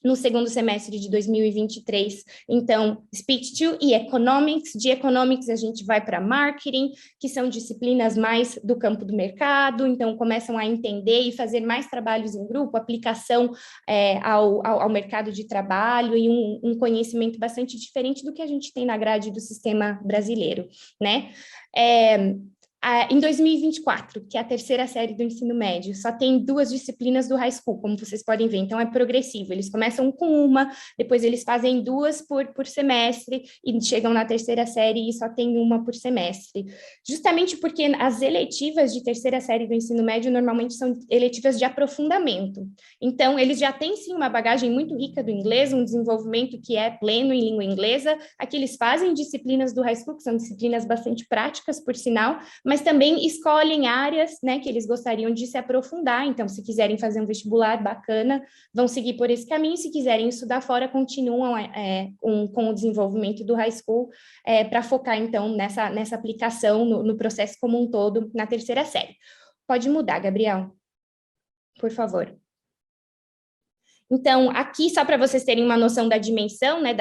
Speaker 5: no segundo semestre de 2023. Então, Speech 2 e Economics. De Economics, a gente vai para Marketing, que são disciplinas mais do campo do mercado, então começam a entender e fazer mais trabalhos em grupo, aplicação ao mercado de trabalho e um conhecimento bastante diferente do que a gente tem na grade do sistema brasileiro, né? Em 2024, que é a terceira série do ensino médio, só tem 2 disciplinas do high school, como vocês podem ver, então é progressivo, eles começam com uma, depois eles fazem 2 por semestre, e chegam na terceira série e só tem uma por semestre, justamente porque as eletivas de terceira série do ensino médio normalmente são eletivas de aprofundamento, então eles já têm sim uma bagagem muito rica do inglês, um desenvolvimento que é pleno em língua inglesa, aqui eles fazem disciplinas do high school, que são disciplinas bastante práticas, por sinal, mas também escolhem áreas, né, que eles gostariam de se aprofundar, então se quiserem fazer um vestibular bacana, vão seguir por esse caminho, se quiserem estudar fora, continuam com o desenvolvimento do high school, para focar então nessa aplicação, no processo como um todo, na terceira série. Pode mudar, Gabriel, por favor. Então, aqui, só para vocês terem uma noção da dimensão, né,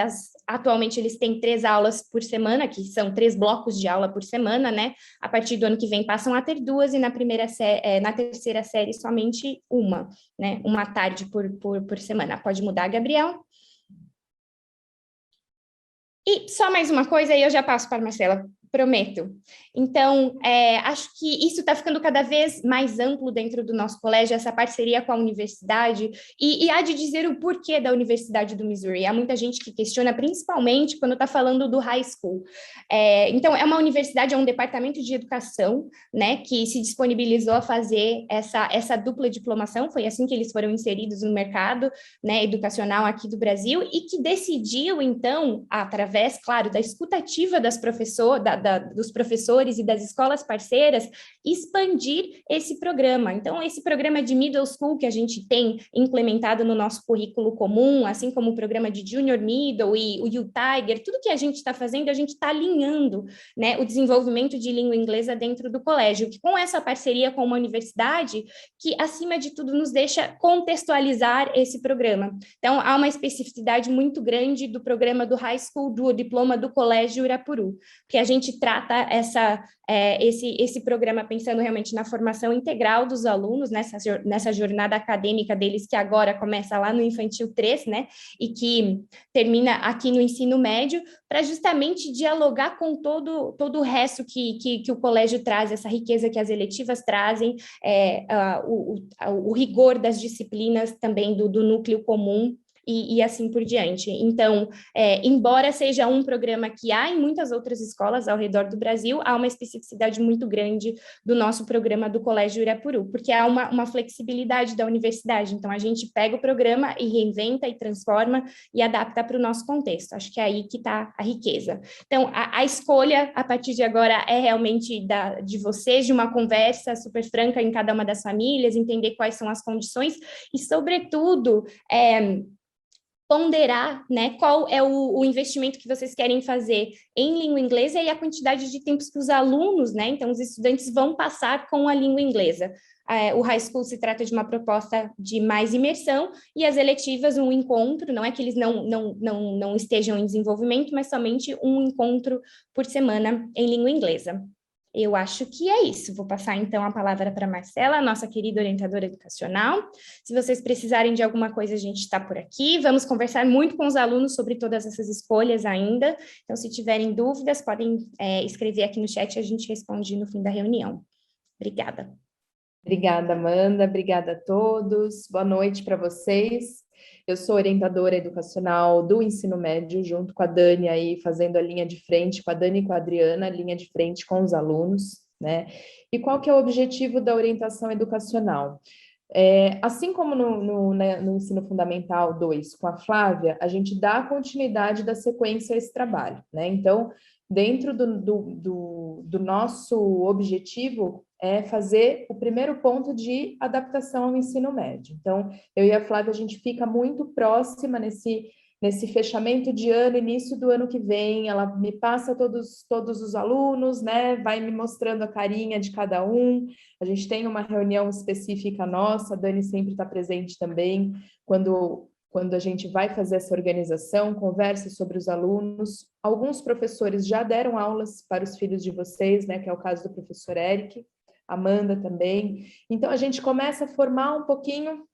Speaker 5: atualmente eles têm 3 aulas por semana, que são 3 blocos de aula por semana, né, a partir do ano que vem passam a ter 2, e na terceira série somente uma, né, uma tarde por semana. Pode mudar, Gabriel? E só mais uma coisa, aí eu já passo para a Marcela. Prometo. Então, acho que isso está ficando cada vez mais amplo dentro do nosso colégio, essa parceria com a universidade, e há de dizer o porquê da Universidade do Missouri. Há muita gente que questiona, principalmente quando está falando do high school. Então, é uma universidade, é um departamento de educação, né, que se disponibilizou a fazer essa dupla diplomação, foi assim que eles foram inseridos no mercado, né, educacional aqui do Brasil, e que decidiu, então, através, claro, da escutativa dos professores e das escolas parceiras, expandir esse programa. Então, esse programa de middle school que a gente tem implementado no nosso currículo comum, assim como o programa de junior middle e o U-Tiger, tudo que a gente está fazendo, a gente está alinhando, né, o desenvolvimento de língua inglesa dentro do colégio, que com essa parceria com uma universidade, que acima de tudo nos deixa contextualizar esse programa. Então, há uma especificidade muito grande do programa do high school, do diploma do Colégio Irapuru, que a gente trata esse programa pensando realmente na formação integral dos alunos, nessa jornada acadêmica deles, que agora começa lá no Infantil 3, né, e que termina aqui no ensino médio, para justamente dialogar com todo o resto que o colégio traz, essa riqueza que as eletivas trazem, o rigor das disciplinas também do núcleo comum, e assim por diante. Então, embora seja um programa que há em muitas outras escolas ao redor do Brasil, há uma especificidade muito grande do nosso programa do Colégio Irapuru, porque há uma flexibilidade da universidade. Então, a gente pega o programa e reinventa e transforma e adapta para o nosso contexto. Acho que é aí que está a riqueza. Então, a escolha, a partir de agora, é realmente de vocês, de uma conversa super franca em cada uma das famílias, entender quais são as condições e, sobretudo, ponderar, né, qual é o investimento que vocês querem fazer em língua inglesa e a quantidade de tempos que os alunos, né, então os estudantes vão passar com a língua inglesa. O high school se trata de uma proposta de mais imersão e as eletivas um encontro, não é que eles não estejam em desenvolvimento, mas somente um encontro por semana em língua inglesa. Eu acho que é isso. Vou passar, então, a palavra para a Marcela, nossa querida orientadora educacional. Se vocês precisarem de alguma coisa, a gente está por aqui. Vamos conversar muito com os alunos sobre todas essas escolhas ainda. Então, se tiverem dúvidas, podem escrever aqui no chat e a gente responde no fim da reunião. Obrigada.
Speaker 6: Obrigada, Amanda. Obrigada a todos. Boa noite para vocês. Eu sou orientadora educacional do ensino médio, junto com a Dani aí, fazendo a linha de frente, com a Dani e com a Adriana, a linha de frente com os alunos, né? E qual que é o objetivo da orientação educacional? Assim como no ensino fundamental 2, com a Flávia, a gente dá continuidade da sequência a esse trabalho, né? Então, dentro do nosso objetivo, é fazer o primeiro ponto de adaptação ao ensino médio. Então, eu e a Flávia, a gente fica muito próxima nesse fechamento de ano, início do ano que vem, ela me passa todos os alunos, né, vai me mostrando a carinha de cada um, a gente tem uma reunião específica nossa, a Dani sempre está presente também, quando quando a gente vai fazer essa organização, conversa sobre os alunos. Alguns professores já deram aulas para os filhos de vocês, né, que é o caso do professor Eric, Amanda também. Então, a gente começa a formar um pouquinho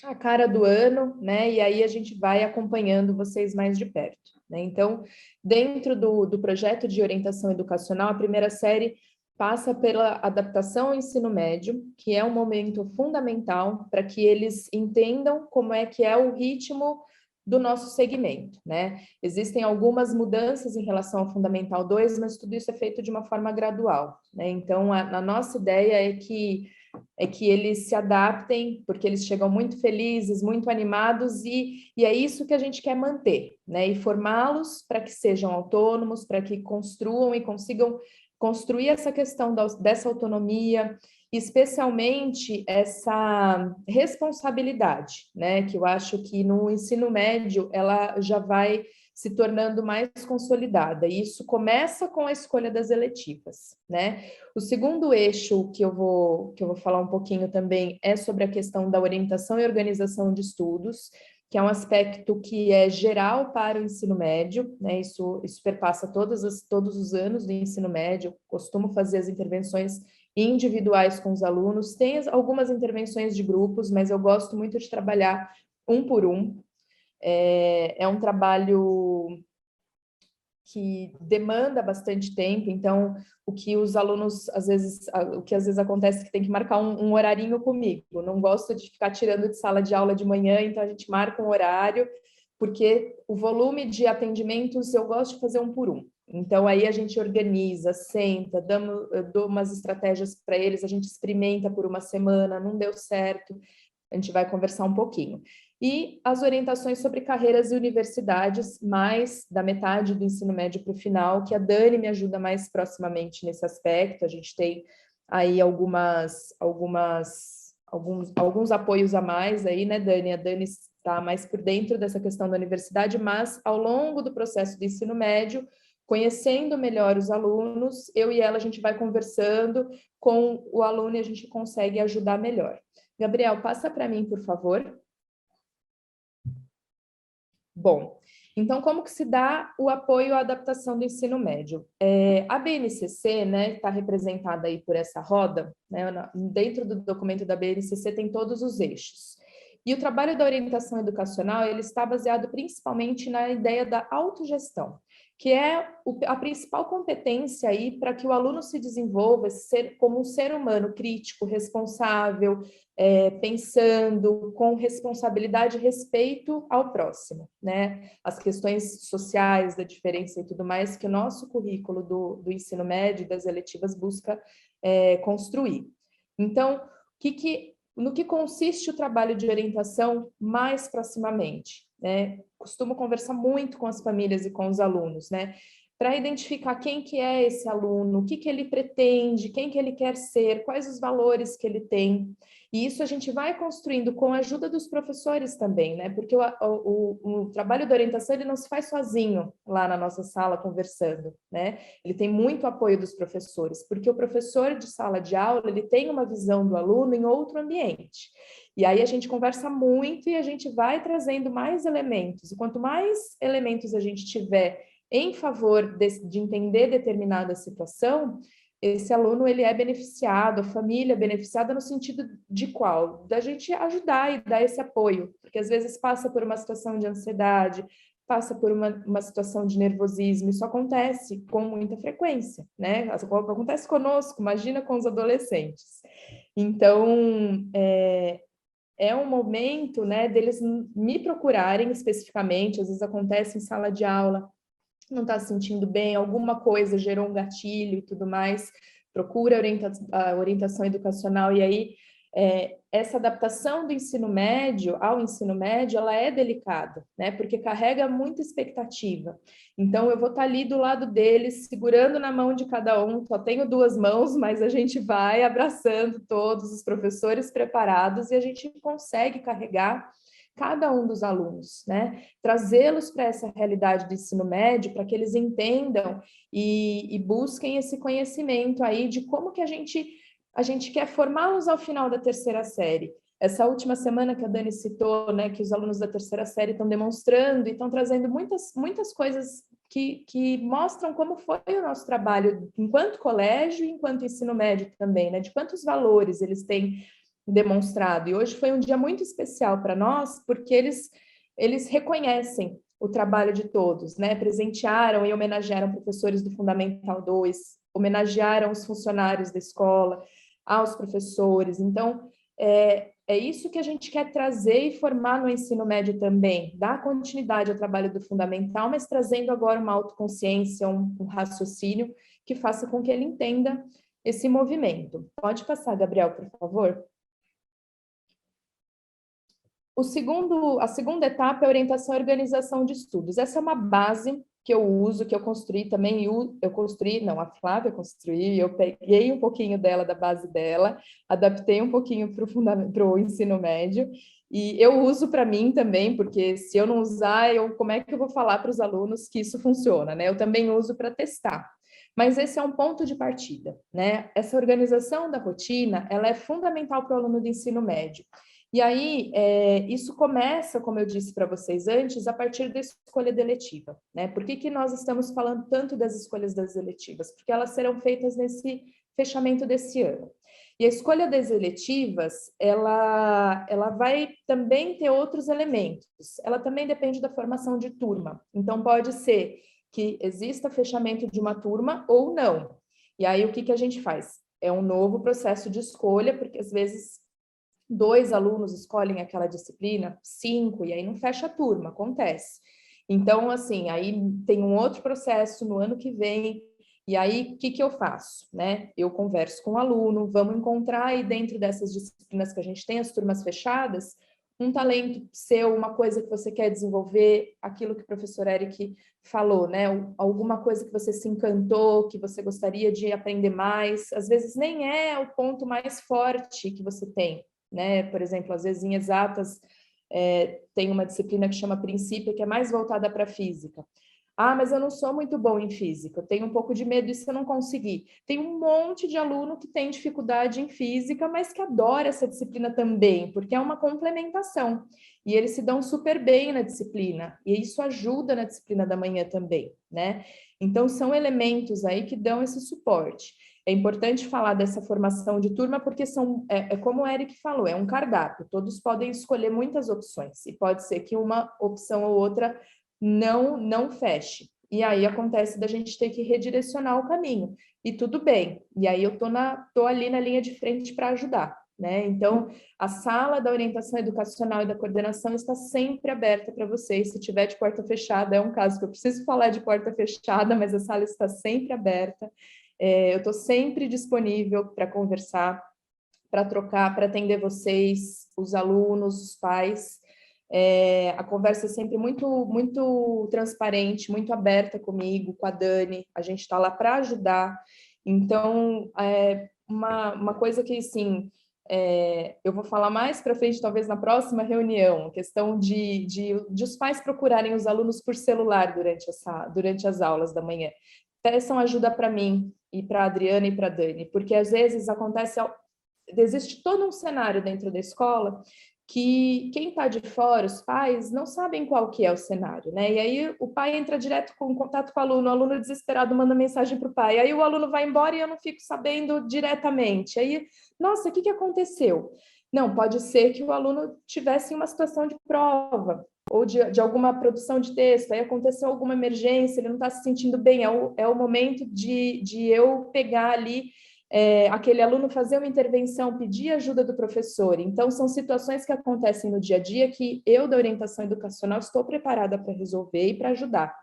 Speaker 6: a cara do ano, né, e aí a gente vai acompanhando vocês mais de perto, né? Então, dentro do projeto de orientação educacional, a primeira série passa pela adaptação ao ensino médio, que é um momento fundamental para que eles entendam como é que é o ritmo do nosso segmento, né? Existem algumas mudanças em relação ao Fundamental 2, mas tudo isso é feito de uma forma gradual, né? Então, a nossa ideia é que eles se adaptem, porque eles chegam muito felizes, muito animados, e é isso que a gente quer manter, né? E formá-los para que sejam autônomos, para que construam e consigam construir essa questão dessa autonomia, especialmente essa responsabilidade, né? Que eu acho que no ensino médio ela já vai se tornando mais consolidada, e isso começa com a escolha das eletivas, né? O segundo eixo que eu vou falar um pouquinho também é sobre a questão da orientação e organização de estudos, que é um aspecto que é geral para o ensino médio, né? Isso perpassa todos os anos do ensino médio. Eu costumo fazer as intervenções individuais com os alunos, tem algumas intervenções de grupos, mas eu gosto muito de trabalhar um por um. É um trabalho que demanda bastante tempo, então o que os alunos, às vezes acontece é que tem que marcar um horarinho comigo. Eu não gosto de ficar tirando de sala de aula de manhã, então a gente marca um horário, porque o volume de atendimentos eu gosto de fazer um por um. Então aí a gente organiza, senta, dou umas estratégias para eles, a gente experimenta por uma semana, não deu certo, a gente vai conversar um pouquinho. E as orientações sobre carreiras e universidades, mais da metade do ensino médio para o final, que a Dani me ajuda mais proximamente nesse aspecto. A gente tem aí alguns apoios a mais aí, né, Dani? A Dani está mais por dentro dessa questão da universidade, mas ao longo do processo do ensino médio, conhecendo melhor os alunos, eu e ela, a gente vai conversando com o aluno e a gente consegue ajudar melhor. Gabriel, passa para mim, por favor. Bom, então como que se dá o apoio à adaptação do ensino médio? A BNCC, né, está representada aí por essa roda, né, dentro do documento da BNCC tem todos os eixos. E o trabalho da orientação educacional, ele está baseado principalmente na ideia da autogestão, que é a principal competência aí para que o aluno se desenvolva como um ser humano crítico, responsável, pensando com responsabilidade e respeito ao próximo, né? As questões sociais, da diferença e tudo mais que o nosso currículo do ensino médio e das eletivas busca construir. Então, no que consiste o trabalho de orientação mais proximamente, né? Costumo conversar muito com as famílias e com os alunos, né? Para identificar quem que é esse aluno, o que que ele pretende, quem que ele quer ser, quais os valores que ele tem. E isso a gente vai construindo com a ajuda dos professores também, né? Porque o trabalho da orientação, ele não se faz sozinho lá na nossa sala conversando, né? Ele tem muito apoio dos professores, porque o professor de sala de aula, ele tem uma visão do aluno em outro ambiente. E aí a gente conversa muito e a gente vai trazendo mais elementos. E quanto mais elementos a gente tiver em favor de entender determinada situação, esse aluno ele é beneficiado, a família é beneficiada no sentido de qual? Da gente ajudar e dar esse apoio, porque às vezes passa por uma situação de ansiedade, passa por uma situação de nervosismo, isso acontece com muita frequência, né? Acontece conosco, imagina com os adolescentes. Então, é um momento, né, deles me procurarem especificamente, às vezes acontece em sala de aula, não está se sentindo bem, alguma coisa gerou um gatilho e tudo mais, procura a orientação educacional, e aí essa adaptação do ensino médio ao ensino médio, ela é delicada, né? Porque carrega muita expectativa. Então, eu vou estar ali do lado deles, segurando na mão de cada um, só tenho 2 mãos, mas a gente vai abraçando todos os professores preparados e a gente consegue carregar cada um dos alunos, né? Trazê-los para essa realidade do ensino médio, para que eles entendam e busquem esse conhecimento aí de como que a gente quer formá-los ao final da 3ª série. Essa última semana que a Dani citou, né, que os alunos da terceira série estão demonstrando e estão trazendo muitas coisas que mostram como foi o nosso trabalho enquanto colégio e enquanto ensino médio também, né, de quantos valores eles têm demonstrado. E hoje foi um dia muito especial para nós, porque eles reconhecem o trabalho de todos, né, presentearam e homenagearam professores do Fundamental 2, homenagearam os funcionários da escola, aos professores. Então, é isso que a gente quer trazer e formar no ensino médio também, dar continuidade ao trabalho do fundamental, mas trazendo agora uma autoconsciência, um raciocínio que faça com que ele entenda esse movimento. Pode passar, Gabriel, por favor? A segunda etapa é a orientação e organização de estudos. Essa é uma base que eu uso, que eu construí também, a Flávia construiu, eu peguei um pouquinho dela, da base dela, adaptei um pouquinho para o ensino médio, e eu uso para mim também, porque se eu não usar, como é que eu vou falar para os alunos que isso funciona, né? Eu também uso para testar. Mas esse é um ponto de partida, né? Essa organização da rotina, ela é fundamental para o aluno do ensino médio. E aí, isso começa, como eu disse para vocês antes, a partir da escolha da eletiva, né? Por que nós estamos falando tanto das escolhas das eletivas? Porque elas serão feitas nesse fechamento desse ano. E a escolha das eletivas, ela vai também ter outros elementos. Ela também depende da formação de turma. Então, pode ser que exista fechamento de uma turma ou não. E aí, o que a gente faz? É um novo processo de escolha, porque às vezes 2 alunos escolhem aquela disciplina, 5, e aí não fecha a turma, acontece. Então, assim, aí tem um outro processo no ano que vem, e aí o que eu faço, né? Eu converso com o aluno, vamos encontrar aí dentro dessas disciplinas que a gente tem, as turmas fechadas, um talento seu, uma coisa que você quer desenvolver, aquilo que o professor Eric falou, né? Alguma coisa que você se encantou, que você gostaria de aprender mais, às vezes nem é o ponto mais forte que você tem, né? Por exemplo, às vezes em exatas tem uma disciplina que chama princípio, que é mais voltada para a física. Ah, mas eu não sou muito bom em física, eu tenho um pouco de medo se eu não conseguir. Tem um monte de aluno que tem dificuldade em física, mas que adora essa disciplina também, porque é uma complementação. E eles se dão super bem na disciplina, e isso ajuda na disciplina da manhã também, né? Então, são elementos aí que dão esse suporte. É importante falar dessa formação de turma, porque como o Eric falou, é um cardápio, todos podem escolher muitas opções, e pode ser que uma opção ou outra não feche. E aí acontece da gente ter que redirecionar o caminho, e tudo bem. E aí eu tô ali na linha de frente para ajudar, né? Então, a sala da orientação educacional e da coordenação está sempre aberta para vocês. Se tiver de porta fechada, é um caso que eu preciso falar de porta fechada, mas a sala está sempre aberta. Eu estou sempre disponível para conversar, para trocar, para atender vocês, os alunos, os pais. A conversa é sempre muito transparente, muito aberta comigo, com a Dani. A gente está lá para ajudar. Então, uma coisa que, assim, eu vou falar mais para frente, talvez na próxima reunião, questão de os pais procurarem os alunos por celular durante as aulas da manhã. Peçam ajuda para mim e para a Adriana e para a Dani, porque às vezes existe todo um cenário dentro da escola que quem está de fora, os pais, não sabem qual que é o cenário, né? E aí o pai entra direto em contato com o aluno desesperado manda mensagem para o pai, aí o aluno vai embora e eu não fico sabendo diretamente. Aí, nossa, o que aconteceu? Não, pode ser que o aluno tivesse em uma situação de prova, ou de alguma produção de texto, aí aconteceu alguma emergência, ele não está se sentindo bem, é o momento de eu pegar ali aquele aluno, fazer uma intervenção, pedir ajuda do professor. Então, são situações que acontecem no dia a dia que eu, da orientação educacional, estou preparada para resolver e para ajudar.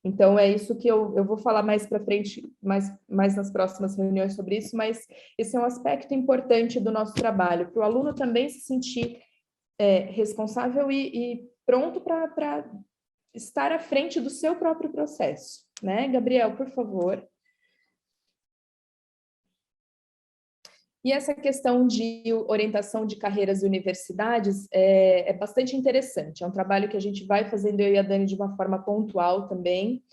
Speaker 6: Então, é isso que eu vou falar mais para frente, mais nas próximas reuniões sobre isso, mas esse é um aspecto importante do nosso trabalho, para o aluno também se sentir responsável e pronto para estar à frente do seu próprio processo, né? Gabriel, por favor. E essa questão de orientação de carreiras e universidades é bastante interessante. É um trabalho que a gente vai fazendo, eu e a Dani, de uma forma pontual também,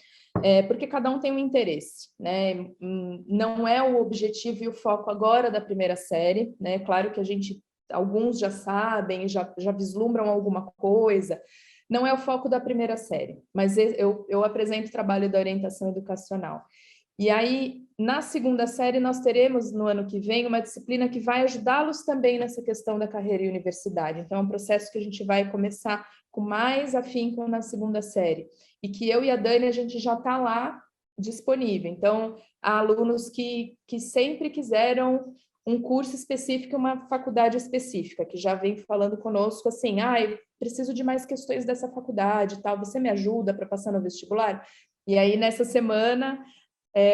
Speaker 6: porque cada um tem um interesse, né? Não é o objetivo e o foco agora da primeira série, né? Claro que a gente alguns já sabem, já vislumbram alguma coisa. Não é o foco da primeira série, mas eu apresento o trabalho da orientação educacional. E aí, na segunda série, nós teremos, no ano que vem, uma disciplina que vai ajudá-los também nessa questão da carreira e universidade. Então, é um processo que a gente vai começar com mais afinco na segunda série. E que eu e a Dani, a gente já está lá disponível. Então, há alunos que sempre quiseram um curso específico, uma faculdade específica, que já vem falando conosco assim, preciso de mais questões dessa faculdade e tal, você me ajuda para passar no vestibular? E aí, nessa semana,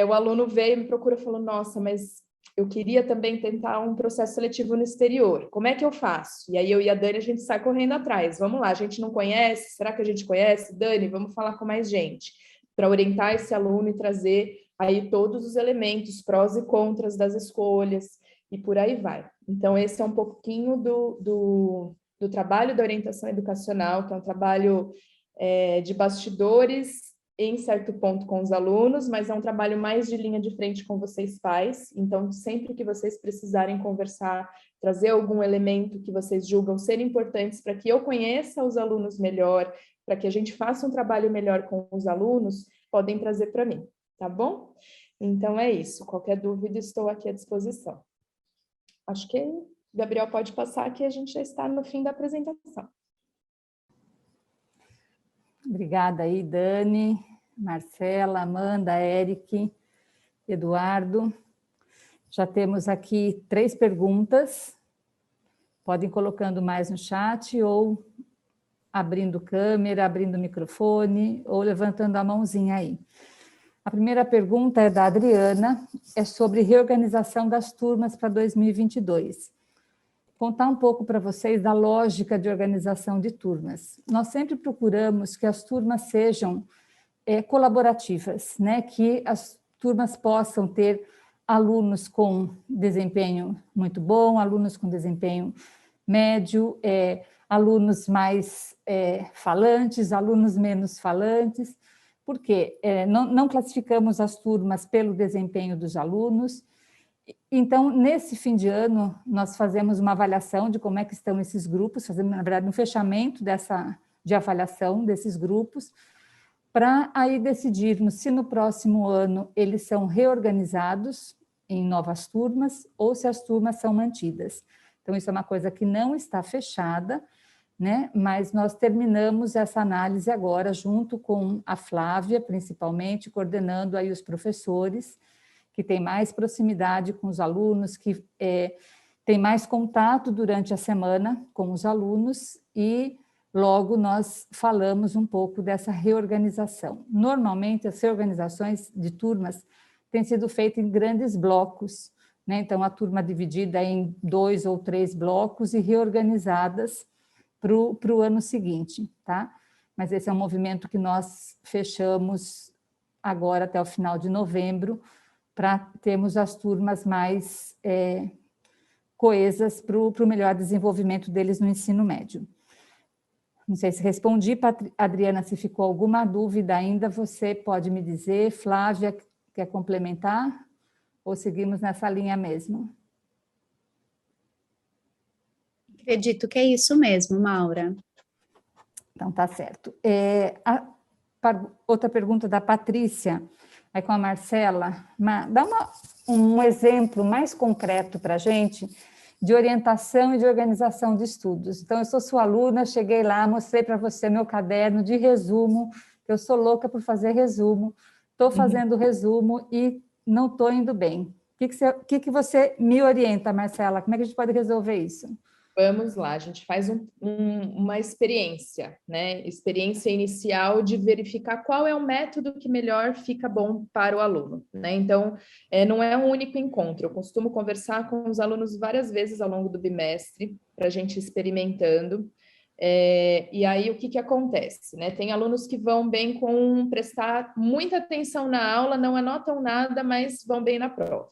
Speaker 6: o aluno veio e me procura e falou, nossa, mas eu queria também tentar um processo seletivo no exterior, como é que eu faço? E aí eu e a Dani, a gente sai correndo atrás, vamos lá, a gente não conhece, será que a gente conhece? Dani, vamos falar com mais gente, para orientar esse aluno e trazer aí todos os elementos, prós e contras das escolhas, e por aí vai. Então, esse é um pouquinho do trabalho da orientação educacional, que é um trabalho de bastidores, em certo ponto com os alunos, mas é um trabalho mais de linha de frente com vocês pais, então sempre que vocês precisarem conversar, trazer algum elemento que vocês julgam ser importantes para que eu conheça os alunos melhor, para que a gente faça um trabalho melhor com os alunos, podem trazer para mim, tá bom? Então é isso, qualquer dúvida estou aqui à disposição. Acho que o Gabriel pode passar, que a gente já está no fim da apresentação.
Speaker 1: Obrigada aí, Dani, Marcela, Amanda, Eric, Eduardo. Já temos aqui 3 perguntas. Podem ir colocando mais no chat ou abrindo câmera, abrindo microfone ou levantando a mãozinha aí. A primeira pergunta é da Adriana, é sobre reorganização das turmas para 2022. Contar um pouco para vocês da lógica de organização de turmas. Nós sempre procuramos que as turmas sejam colaborativas, né? Que as turmas possam ter alunos com desempenho muito bom, alunos com desempenho médio, alunos mais falantes, alunos menos falantes, porque não classificamos as turmas pelo desempenho dos alunos. Então, nesse fim de ano, nós fazemos uma avaliação de como é que estão esses grupos, fazemos, na verdade, um fechamento de avaliação desses grupos, para aí decidirmos se no próximo ano eles são reorganizados em novas turmas ou se as turmas são mantidas. Então, isso é uma coisa que não está fechada, né? Mas nós terminamos essa análise agora, junto com a Flávia, principalmente, coordenando aí os professores, que tem mais proximidade com os alunos, que tem mais contato durante a semana com os alunos e logo nós falamos um pouco dessa reorganização. Normalmente, as reorganizações de turmas têm sido feitas em grandes blocos, né? Então, a turma dividida em 2 ou 3 blocos e reorganizadas para o ano seguinte, tá? Mas esse é um movimento que nós fechamos agora até o final de novembro, para termos as turmas mais coesas para o melhor desenvolvimento deles no ensino médio. Não sei se respondi, Adriana, se ficou alguma dúvida ainda, você pode me dizer. Flávia, quer complementar? Ou seguimos nessa linha mesmo?
Speaker 7: Acredito que é isso mesmo, Maura.
Speaker 1: Então, tá certo. Outra pergunta da Patrícia, aí com a Marcela, dá um exemplo mais concreto para a gente de orientação e de organização de estudos. Então, eu sou sua aluna, cheguei lá, mostrei para você meu caderno de resumo, eu sou louca por fazer resumo, estou fazendo resumo e não estou indo bem. O que você me orienta, Marcela? Como é que a gente pode resolver isso?
Speaker 6: Vamos lá, a gente faz uma experiência, né? Experiência inicial de verificar qual é o método que melhor fica bom para o aluno, né? Então, não é um único encontro. Eu costumo conversar com os alunos várias vezes ao longo do bimestre, para a gente ir experimentando. E aí, o que acontece, né? Tem alunos que vão bem com prestar muita atenção na aula, não anotam nada, mas vão bem na prova.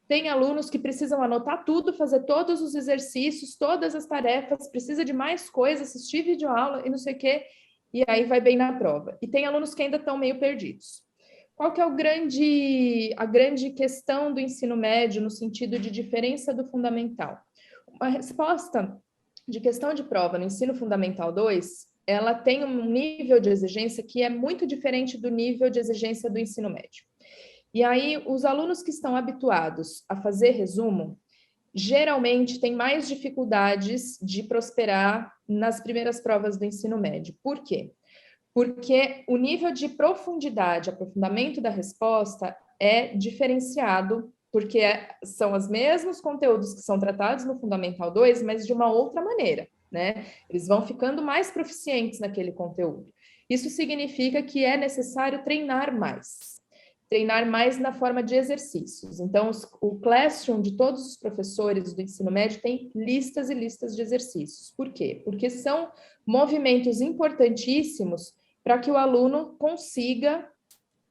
Speaker 6: Tem alunos que precisam anotar tudo, fazer todos os exercícios, todas as tarefas, precisa de mais coisas, assistir videoaula e não sei o quê, e aí vai bem na prova. E tem alunos que ainda estão meio perdidos. Qual que é a grande questão do ensino médio no sentido de diferença do fundamental? O a resposta de questão de prova no ensino fundamental 2, ela tem um nível de exigência que é muito diferente do nível de exigência do ensino médio. E aí, os alunos que estão habituados a fazer resumo, geralmente têm mais dificuldades de prosperar nas primeiras provas do ensino médio. Por quê? Porque o nível de profundidade, aprofundamento da resposta é diferenciado, porque são os mesmos conteúdos que são tratados no Fundamental 2, mas de uma outra maneira, né? Eles vão ficando mais proficientes naquele conteúdo. Isso significa que é necessário treinar mais na forma de exercícios. Então, o Classroom de todos os professores do ensino médio tem listas e listas de exercícios. Por quê? Porque são movimentos importantíssimos para que o aluno consiga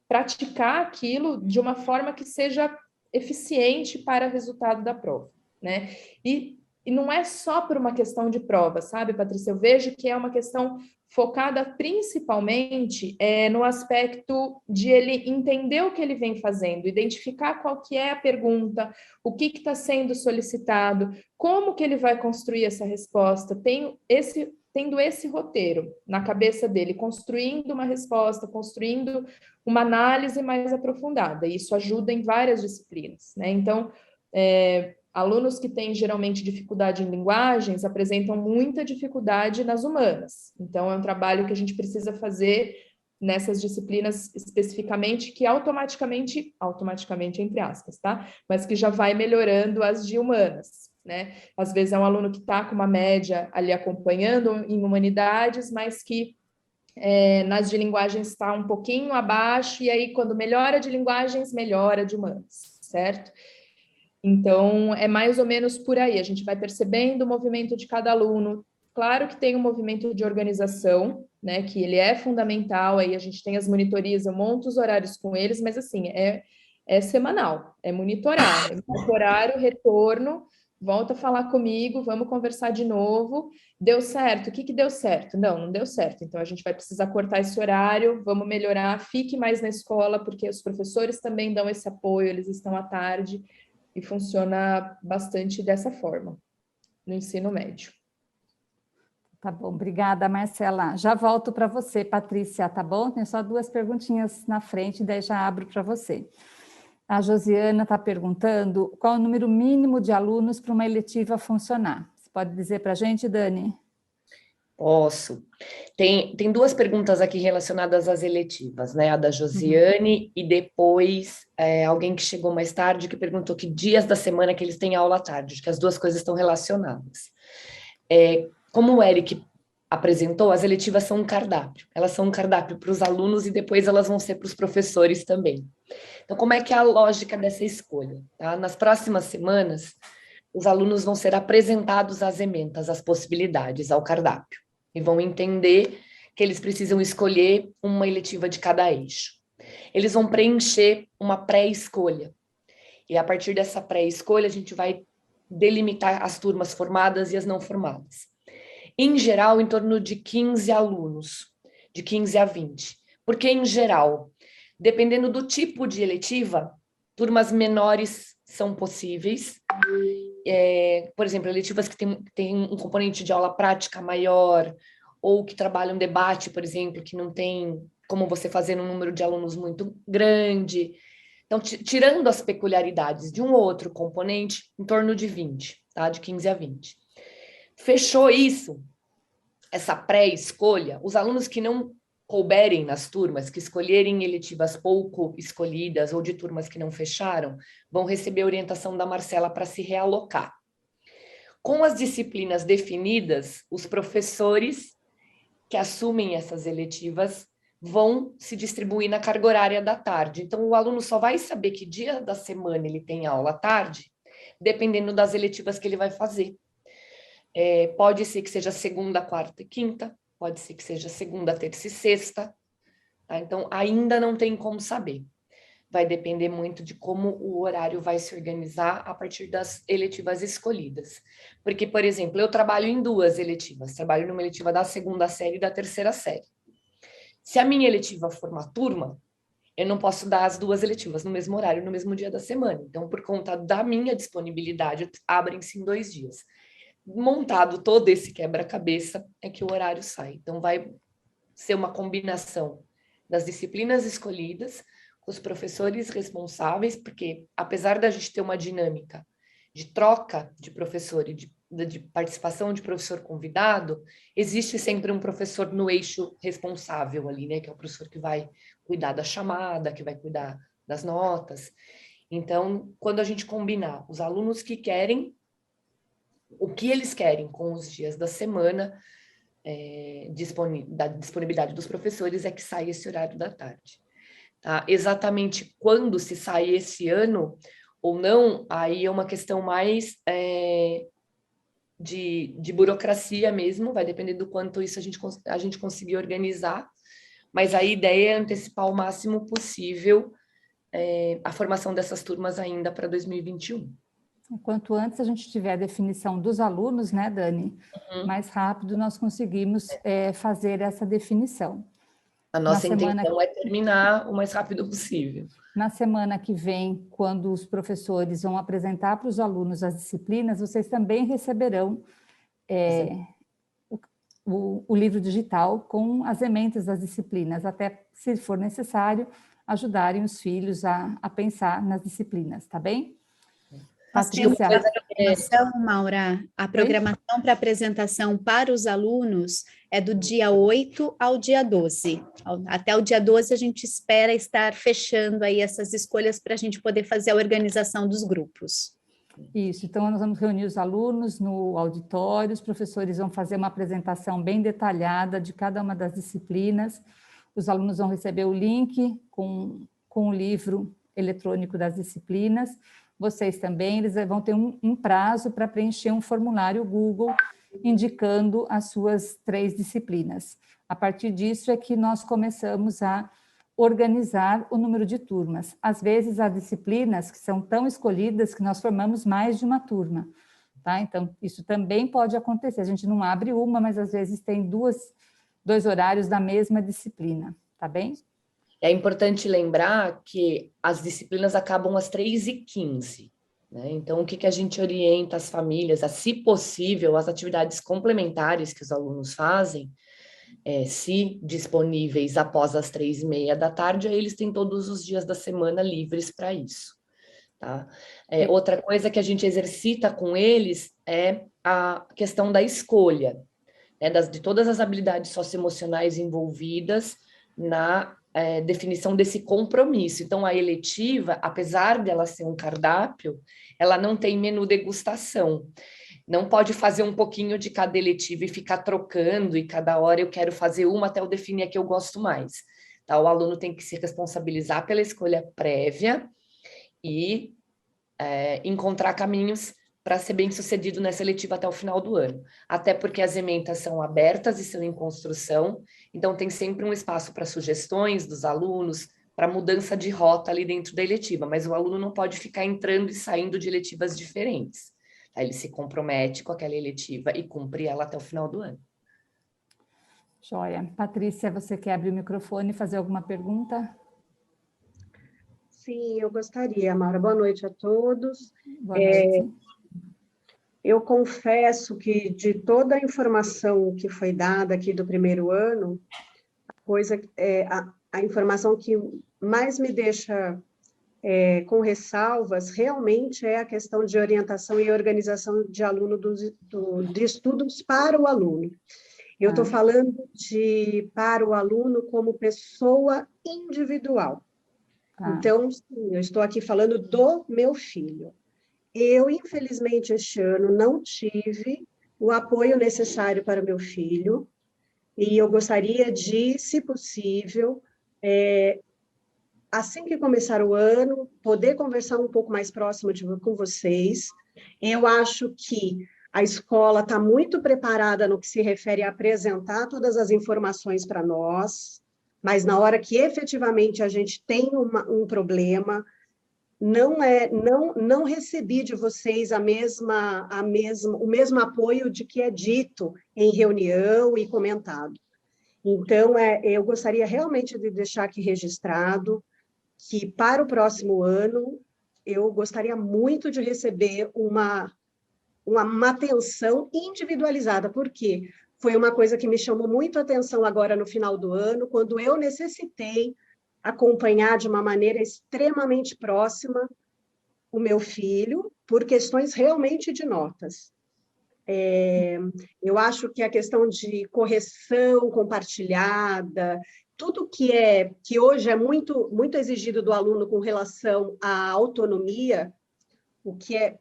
Speaker 6: praticar aquilo de uma forma que seja eficiente para o resultado da prova, né? E não é só por uma questão de prova, sabe, Patrícia? Eu vejo que é uma questão focada principalmente no aspecto de ele entender o que ele vem fazendo, identificar qual que é a pergunta, o que está sendo solicitado, como que ele vai construir essa resposta, tendo esse roteiro na cabeça dele, construindo uma resposta, construindo uma análise mais aprofundada. Isso ajuda em várias disciplinas, né? Então, alunos que têm geralmente dificuldade em linguagens apresentam muita dificuldade nas humanas. Então, é um trabalho que a gente precisa fazer nessas disciplinas especificamente, que automaticamente entre aspas, tá? Mas que já vai melhorando as de humanas, né? Às vezes é um aluno que está com uma média ali acompanhando em humanidades, mas que nas de linguagens está um pouquinho abaixo, e aí quando melhora de linguagens, melhora de humanas, certo? Então, é mais ou menos por aí, a gente vai percebendo o movimento de cada aluno. Claro que tem um movimento de organização, né, que ele é fundamental, aí a gente tem as monitorias, eu monto os horários com eles, mas assim, é semanal, é monitorar o retorno, volta a falar comigo, vamos conversar de novo. Deu certo? O que deu certo? Não deu certo. Então, a gente vai precisar cortar esse horário, vamos melhorar, fique mais na escola, porque os professores também dão esse apoio, eles estão à tarde, e funciona bastante dessa forma, no ensino médio.
Speaker 1: Tá bom, obrigada, Marcela. Já volto para você, Patrícia, tá bom? Tem só 2 perguntinhas na frente, daí já abro para você. A Josiana está perguntando qual o número mínimo de alunos para uma eletiva funcionar. Você pode dizer para a gente, Dani?
Speaker 2: Posso. Tem 2 perguntas aqui relacionadas às eletivas, né? A da Josiane e depois alguém que chegou mais tarde que perguntou que dias da semana que eles têm aula à tarde, que as 2 coisas estão relacionadas. Como o Eric apresentou, as eletivas são um cardápio. Elas são um cardápio para os alunos e depois elas vão ser para os professores também. Então, como é que é a lógica dessa escolha? Tá? Nas próximas semanas, os alunos vão ser apresentados às ementas, às possibilidades, ao cardápio. E vão entender que eles precisam escolher uma eletiva de cada eixo. Eles vão preencher uma pré-escolha. E a partir dessa pré-escolha, a gente vai delimitar as turmas formadas e as não formadas. Em geral, em torno de 15 alunos, de 15 a 20. Porque, em geral, dependendo do tipo de eletiva, turmas menores são possíveis. Por exemplo, eletivas que têm um componente de aula prática maior, ou que trabalham debate, por exemplo, que não tem como você fazer um número de alunos muito grande. Então, tirando as peculiaridades de um ou outro componente, em torno de 20, tá? De 15 a 20. Fechou isso, essa pré-escolha, os alunos que não couberem nas turmas, que escolherem eletivas pouco escolhidas ou de turmas que não fecharam, vão receber a orientação da Marcela para se realocar. Com as disciplinas definidas, os professores que assumem essas eletivas vão se distribuir na carga horária da tarde. Então, o aluno só vai saber que dia da semana ele tem aula à tarde, dependendo das eletivas que ele vai fazer. Pode ser que seja segunda, quarta e quinta, pode ser que seja segunda, terça e sexta. Tá? Então, ainda não tem como saber. Vai depender muito de como o horário vai se organizar a partir das eletivas escolhidas. Porque, por exemplo, eu trabalho em 2 eletivas. Trabalho numa eletiva da 2ª série e da 3ª série. Se a minha eletiva for uma turma, eu não posso dar as 2 eletivas no mesmo horário, no mesmo dia da semana. Então, por conta da minha disponibilidade, abrem-se em 2 dias. montado todo esse quebra-cabeça, é que o horário sai. Então, vai ser uma combinação das disciplinas escolhidas, com os professores responsáveis, porque apesar da gente ter uma dinâmica de troca de professor e de participação de professor convidado, existe sempre um professor no eixo responsável ali, né? Que é o professor que vai cuidar da chamada, que vai cuidar das notas. Então, quando a gente combinar os alunos que querem, o que eles querem com os dias da semana, da disponibilidade dos professores, é que sai esse horário da tarde. Tá? Exatamente quando se sai esse ano ou não, aí é uma questão mais de burocracia mesmo, vai depender do quanto isso a gente conseguir organizar, mas a ideia é antecipar o máximo possível a formação dessas turmas ainda para 2021.
Speaker 1: Quanto antes a gente tiver a definição dos alunos, né, Dani? Mais rápido nós conseguimos fazer essa definição.
Speaker 2: A nossa intenção é terminar o mais rápido possível.
Speaker 1: Na semana que vem, quando os professores vão apresentar para os alunos as disciplinas, vocês também receberão o livro digital com as ementas das disciplinas, até, se for necessário, ajudarem os filhos a pensar nas disciplinas, tá bem?
Speaker 7: Patrícia, Maura, a programação para apresentação para os alunos é do dia 8 ao dia 12. Até o dia 12 a gente espera estar fechando aí essas escolhas para a gente poder fazer a organização dos grupos.
Speaker 1: Isso, então nós vamos reunir os alunos no auditório, os professores vão fazer uma apresentação bem detalhada de cada uma das disciplinas, os alunos vão receber o link com o livro eletrônico das disciplinas. Vocês também, eles vão ter um prazo para preencher um formulário Google indicando as suas 3 disciplinas. A partir disso é que nós começamos a organizar o número de turmas. Às vezes, há disciplinas que são tão escolhidas que nós formamos mais de uma turma. Tá? Então, isso também pode acontecer. A gente não abre uma, mas às vezes tem dois horários da mesma disciplina. Tá bem?
Speaker 2: É importante lembrar que as disciplinas acabam às 3h15, né? Então, o que a gente orienta as famílias, se possível, as atividades complementares que os alunos fazem, se disponíveis após as 3h30 da tarde, eles têm todos os dias da semana livres para isso. Tá? Outra coisa que a gente exercita com eles é a questão da escolha, né, de todas as habilidades socioemocionais envolvidas na definição desse compromisso. Então, a eletiva, apesar dela ser um cardápio, ela não tem menu degustação. Não pode fazer um pouquinho de cada eletiva e ficar trocando, e cada hora eu quero fazer uma até eu definir a que eu gosto mais. Tá? O aluno tem que se responsabilizar pela escolha prévia e encontrar caminhos para ser bem-sucedido nessa eletiva até o final do ano. Até porque as ementas são abertas e são em construção, então tem sempre um espaço para sugestões dos alunos, para mudança de rota ali dentro da eletiva, mas o aluno não pode ficar entrando e saindo de eletivas diferentes. Tá? Ele se compromete com aquela eletiva e cumpre ela até o final do ano.
Speaker 1: Joia. Patrícia, você quer abrir o microfone e fazer alguma pergunta?
Speaker 8: Sim, eu gostaria, Maura. Boa noite a todos.
Speaker 1: Boa noite.
Speaker 8: Eu confesso que de toda a informação que foi dada aqui do primeiro ano, a informação que mais me deixa com ressalvas realmente é a questão de orientação e organização de aluno de estudos para o aluno. Eu estou falando para o aluno como pessoa individual. Então, sim, eu estou aqui falando do meu filho. Eu, infelizmente, este ano não tive o apoio necessário para o meu filho, e eu gostaria de, se possível, assim que começar o ano, poder conversar um pouco mais próximo com vocês. Eu acho que a escola está muito preparada no que se refere a apresentar todas as informações para nós, mas na hora que efetivamente a gente tem um problema, não recebi de vocês o mesmo apoio de que é dito em reunião e comentado. Então, eu gostaria realmente de deixar aqui registrado que para o próximo ano eu gostaria muito de receber uma atenção individualizada. Por quê? Foi uma coisa que me chamou muito a atenção agora no final do ano, quando eu necessitei acompanhar de uma maneira extremamente próxima o meu filho, por questões realmente de notas. Eu acho que a questão de correção compartilhada, tudo que hoje é muito, muito exigido do aluno com relação à autonomia, o que é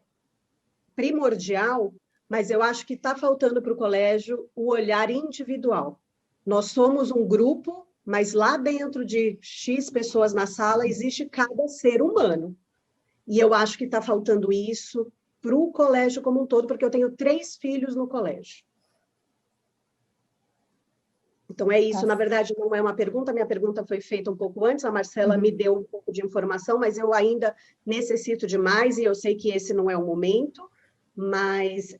Speaker 8: primordial, mas eu acho que está faltando para o colégio o olhar individual. Nós somos um grupo, mas lá dentro de X pessoas na sala existe cada ser humano. E eu acho que está faltando isso para o colégio como um todo, porque eu tenho 3 filhos no colégio. Então, é isso. Na verdade, não é uma pergunta, minha pergunta foi feita um pouco antes, a Marcela me deu um pouco de informação, mas eu ainda necessito de mais, e eu sei que esse não é o momento, mas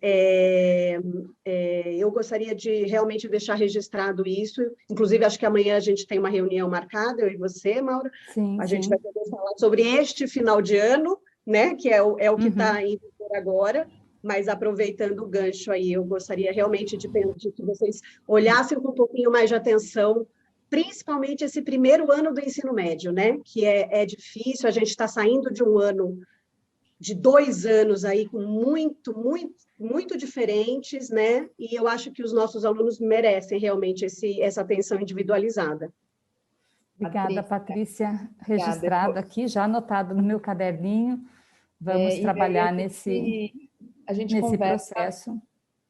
Speaker 8: eu gostaria de realmente deixar registrado isso. Inclusive, acho que amanhã a gente tem uma reunião marcada, eu e você, Maura.
Speaker 1: Sim,
Speaker 8: a gente vai poder falar sobre este final de ano, né, que é o que está em vigor agora, mas aproveitando o gancho aí, eu gostaria realmente de que vocês olhassem com um pouquinho mais de atenção, principalmente esse primeiro ano do ensino médio, né, que é difícil, a gente está saindo de um ano, de 2 anos aí com muito diferentes, né, e eu acho que os nossos alunos merecem realmente essa atenção individualizada.
Speaker 1: Obrigada, Patrícia. Registrado aqui, já anotado no meu caderninho. Vamos trabalhar nesse processo.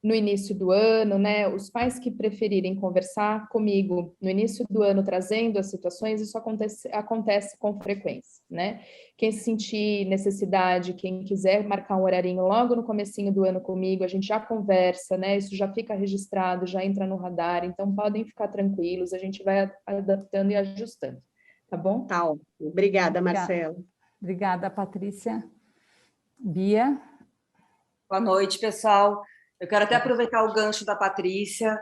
Speaker 6: No início do ano, né? Os pais que preferirem conversar comigo no início do ano, trazendo as situações, isso acontece com frequência, né? Quem sentir necessidade, quem quiser marcar um horarinho logo no comecinho do ano comigo, a gente já conversa, né? Isso já fica registrado, já entra no radar, então podem ficar tranquilos, a gente vai adaptando e ajustando, tá bom?
Speaker 8: Tá, obrigada, Marcela.
Speaker 1: Obrigada, Patrícia. Bia?
Speaker 9: Boa noite, pessoal. Eu quero até aproveitar o gancho da Patrícia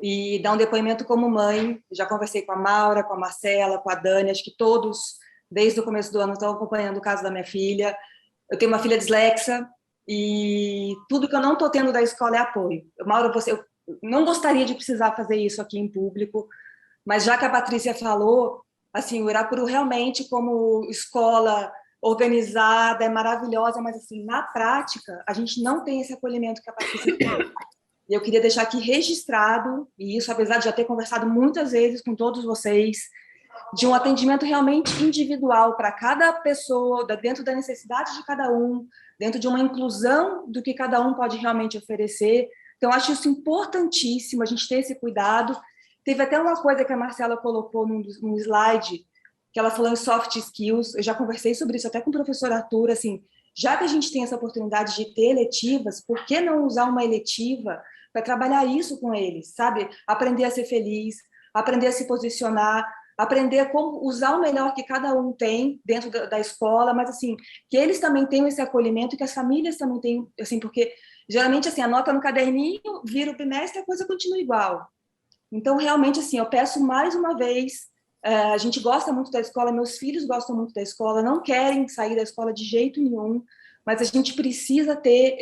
Speaker 9: e dar um depoimento como mãe. Já conversei com a Maura, com a Marcela, com a Dani, acho que todos, desde o começo do ano, estão acompanhando o caso da minha filha. Eu tenho uma filha dislexa e tudo que eu não estou tendo da escola é apoio. Maura, eu não gostaria de precisar fazer isso aqui em público, mas já que a Patrícia falou, assim, o Irapuru realmente, como escola organizada, é maravilhosa, mas assim, na prática, a gente não tem esse acolhimento que a Patrícia tem. E eu queria deixar aqui registrado, e isso apesar de já ter conversado muitas vezes com todos vocês, de um atendimento realmente individual para cada pessoa, dentro da necessidade de cada um, dentro de uma inclusão do que cada um pode realmente oferecer. Então, eu acho isso importantíssimo, a gente ter esse cuidado. Teve até uma coisa que a Marcela colocou num slide, que ela falou em soft skills, eu já conversei sobre isso até com o professor Arthur, assim, já que a gente tem essa oportunidade de ter eletivas, por que não usar uma eletiva para trabalhar isso com eles, sabe? Aprender a ser feliz, aprender a se posicionar, aprender como usar o melhor que cada um tem dentro da escola, mas, assim, que eles também tenham esse acolhimento, que as famílias também tenham, assim, porque, geralmente, assim, anota no caderninho, vira o bimestre, a coisa continua igual. Então, realmente, assim, eu peço mais uma vez. A gente gosta muito da escola, meus filhos gostam muito da escola, não querem sair da escola de jeito nenhum, mas a gente precisa ter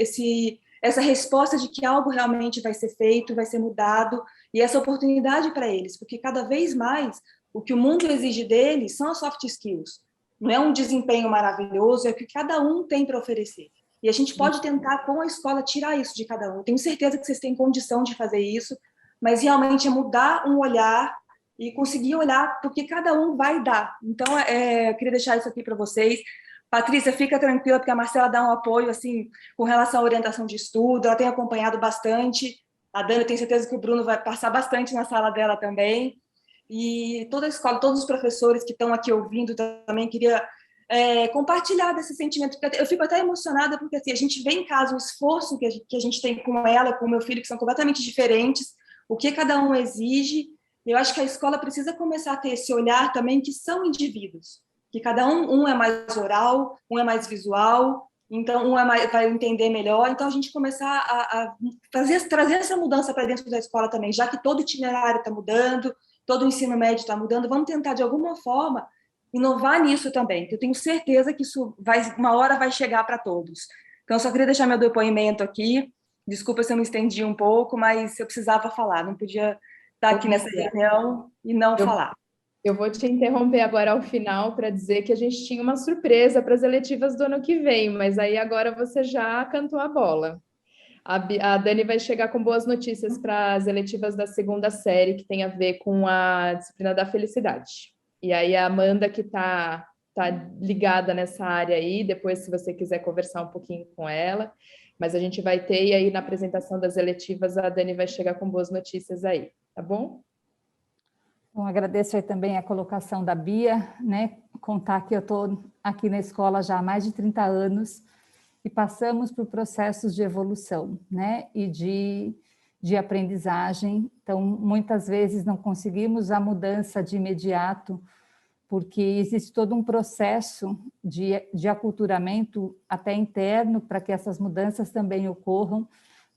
Speaker 9: essa resposta de que algo realmente vai ser feito, vai ser mudado, e essa oportunidade para eles, porque cada vez mais o que o mundo exige deles são as soft skills. Não é um desempenho maravilhoso, é o que cada um tem para oferecer. E a gente pode tentar, com a escola, tirar isso de cada um. Tenho certeza que vocês têm condição de fazer isso, mas realmente é mudar um olhar e conseguir olhar porque cada um vai dar. Então, eu queria deixar isso aqui para vocês. Patrícia, fica tranquila, porque a Marcela dá um apoio assim, com relação à orientação de estudo, ela tem acompanhado bastante. A Dani, eu tenho certeza que o Bruno vai passar bastante na sala dela também. E toda a escola, todos os professores que estão aqui ouvindo também, queria compartilhar desse sentimento. Eu fico até emocionada, porque assim, a gente vê em casa o esforço que a gente tem com ela, com o meu filho, que são completamente diferentes, o que cada um exige. Eu acho que a escola precisa começar a ter esse olhar também que são indivíduos, que cada um é mais oral, um é mais visual, então um vai entender melhor. Então, a gente começar a trazer essa mudança para dentro da escola também, já que todo o itinerário está mudando, todo o ensino médio está mudando, vamos tentar, de alguma forma, inovar nisso também, que eu tenho certeza que isso uma hora vai chegar para todos. Então, eu só queria deixar meu depoimento aqui. Desculpa se eu me estendi um pouco, mas eu precisava falar, não podia estar aqui nessa reunião e não falar.
Speaker 6: Eu vou te interromper agora ao final para dizer que a gente tinha uma surpresa para as eletivas do ano que vem, mas aí agora você já cantou a bola. A Dani vai chegar com boas notícias para as eletivas da segunda série, que tem a ver com a disciplina da felicidade. E aí a Amanda, que tá ligada nessa área aí, depois, se você quiser conversar um pouquinho com ela, mas a gente vai ter, e aí na apresentação das eletivas, a Dani vai chegar com boas notícias aí, tá bom?
Speaker 1: Bom, agradeço aí também a colocação da Bia, né? Contar que eu estou aqui na escola já há mais de 30 anos e passamos por processos de evolução, né? E de aprendizagem. Então, muitas vezes não conseguimos a mudança de imediato, porque existe todo um processo de aculturamento até interno para que essas mudanças também ocorram,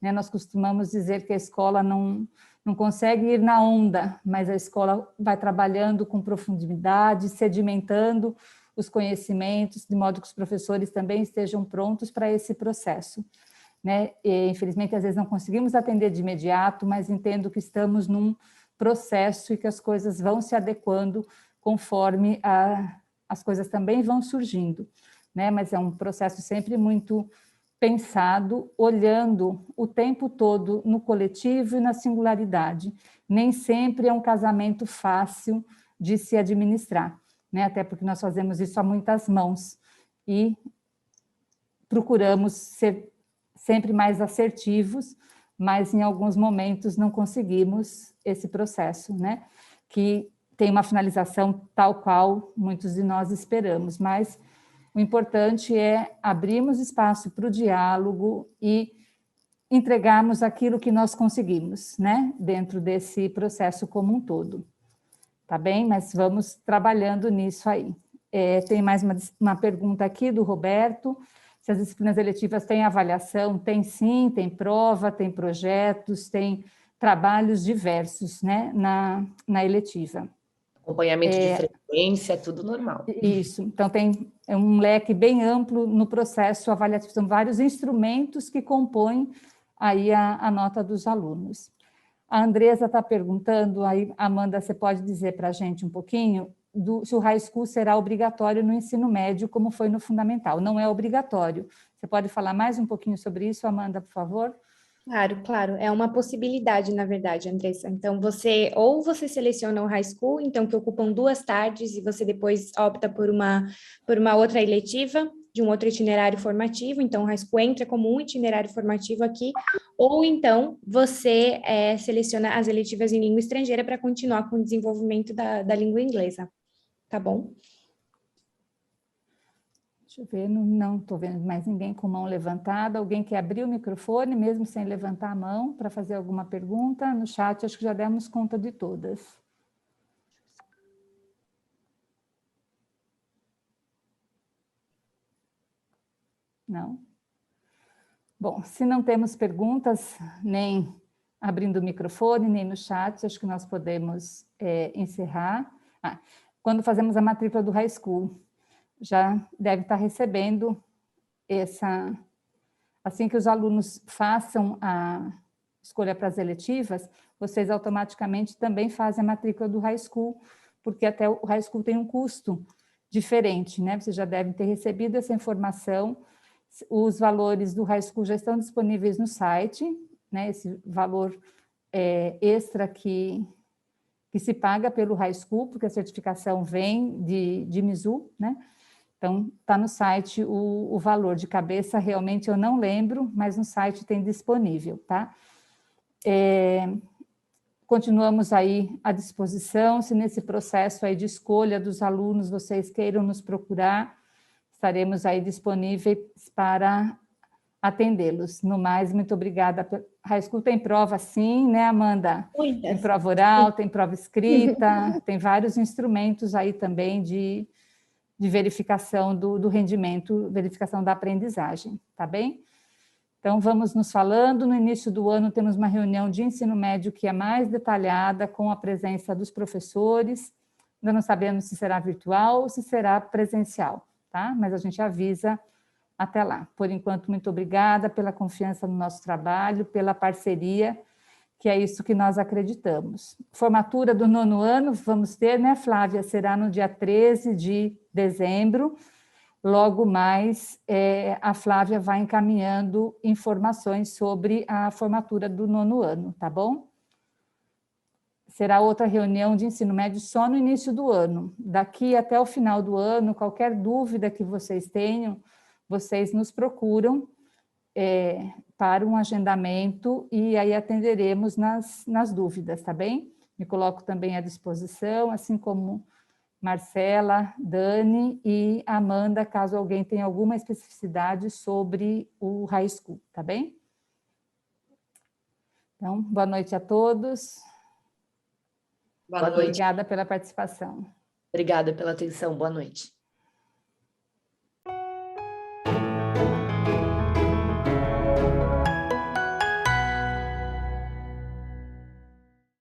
Speaker 1: né? Nós costumamos dizer que a escola não consegue ir na onda, mas a escola vai trabalhando com profundidade, sedimentando os conhecimentos, de modo que os professores também estejam prontos para esse processo, né? E, infelizmente, às vezes não conseguimos atender de imediato, mas entendo que estamos num processo e que as coisas vão se adequando conforme as coisas também vão surgindo, né? Mas é um processo sempre muito pensado, olhando o tempo todo no coletivo e na singularidade. Nem sempre é um casamento fácil de se administrar, né? Até porque nós fazemos isso a muitas mãos e procuramos ser sempre mais assertivos, mas em alguns momentos não conseguimos esse processo, né? Que tem uma finalização tal qual muitos de nós esperamos, mas o importante é abrirmos espaço para o diálogo e entregarmos aquilo que nós conseguimos, né? Dentro desse processo como um todo. Tá bem? Mas vamos trabalhando nisso aí. Tem mais uma pergunta aqui do Roberto. Se as disciplinas eletivas têm avaliação? Tem sim, tem prova, tem projetos, tem trabalhos diversos, né? Na eletiva.
Speaker 2: Acompanhamento de frequência, tudo normal.
Speaker 1: Isso, então tem um leque bem amplo no processo avaliativo, são vários instrumentos que compõem aí a nota dos alunos. A Andresa está perguntando, aí, Amanda, você pode dizer para a gente um pouquinho se o high school será obrigatório no ensino médio, como foi no fundamental. Não é obrigatório. Você pode falar mais um pouquinho sobre isso, Amanda, por favor?
Speaker 5: Claro, é uma possibilidade, na verdade, Andressa. Então, você seleciona o high school, então, que ocupam 2 tardes, e você depois opta por uma outra eletiva, de um outro itinerário formativo, então o high school entra como um itinerário formativo aqui, ou então você seleciona as eletivas em língua estrangeira para continuar com o desenvolvimento da língua inglesa, tá bom?
Speaker 1: Deixa eu ver, não estou vendo mais ninguém com mão levantada. Alguém quer abrir o microfone, mesmo sem levantar a mão, para fazer alguma pergunta? No chat, acho que já demos conta de todas. Não? Bom, se não temos perguntas, nem abrindo o microfone, nem no chat, acho que nós podemos encerrar. Quando fazemos a matrícula do high school, já deve estar recebendo assim que os alunos façam a escolha para as eletivas, vocês automaticamente também fazem a matrícula do high school, porque até o high school tem um custo diferente, né? Vocês já devem ter recebido essa informação. Os valores do high school já estão disponíveis no site, né? Esse valor extra que se paga pelo high school, porque a certificação vem de Mizzou, né? Então, está no site o valor de cabeça, realmente eu não lembro, mas no site tem disponível, tá? Continuamos aí à disposição, se nesse processo aí de escolha dos alunos vocês queiram nos procurar, estaremos aí disponíveis para atendê-los. No mais, muito obrigada. High School tem prova sim, né, Amanda?
Speaker 5: Muitas.
Speaker 1: Tem prova oral, tem prova escrita, tem vários instrumentos aí também de verificação do rendimento, verificação da aprendizagem, tá bem? Então, vamos nos falando. No início do ano, temos uma reunião de ensino médio que é mais detalhada, com a presença dos professores. Ainda não sabemos se será virtual ou se será presencial, tá? Mas a gente avisa Até lá. Por enquanto, muito obrigada pela confiança no nosso trabalho, pela parceria, que é isso que nós acreditamos. Formatura do 9º ano, vamos ter, né, Flávia? Será no dia 13 de dezembro. Logo mais, a Flávia vai encaminhando informações sobre a formatura do 9º ano, tá bom? Será outra reunião de ensino médio só no início do ano. Daqui até o final do ano, qualquer dúvida que vocês tenham, vocês nos procuram para um agendamento e aí atenderemos nas dúvidas, tá bem? Me coloco também à disposição, assim como Marcela, Dani e Amanda, caso alguém tenha alguma especificidade sobre o high school, tá bem? Então, boa noite a todos.
Speaker 2: Boa noite.
Speaker 1: Obrigada pela participação.
Speaker 2: Obrigada pela atenção. Boa noite.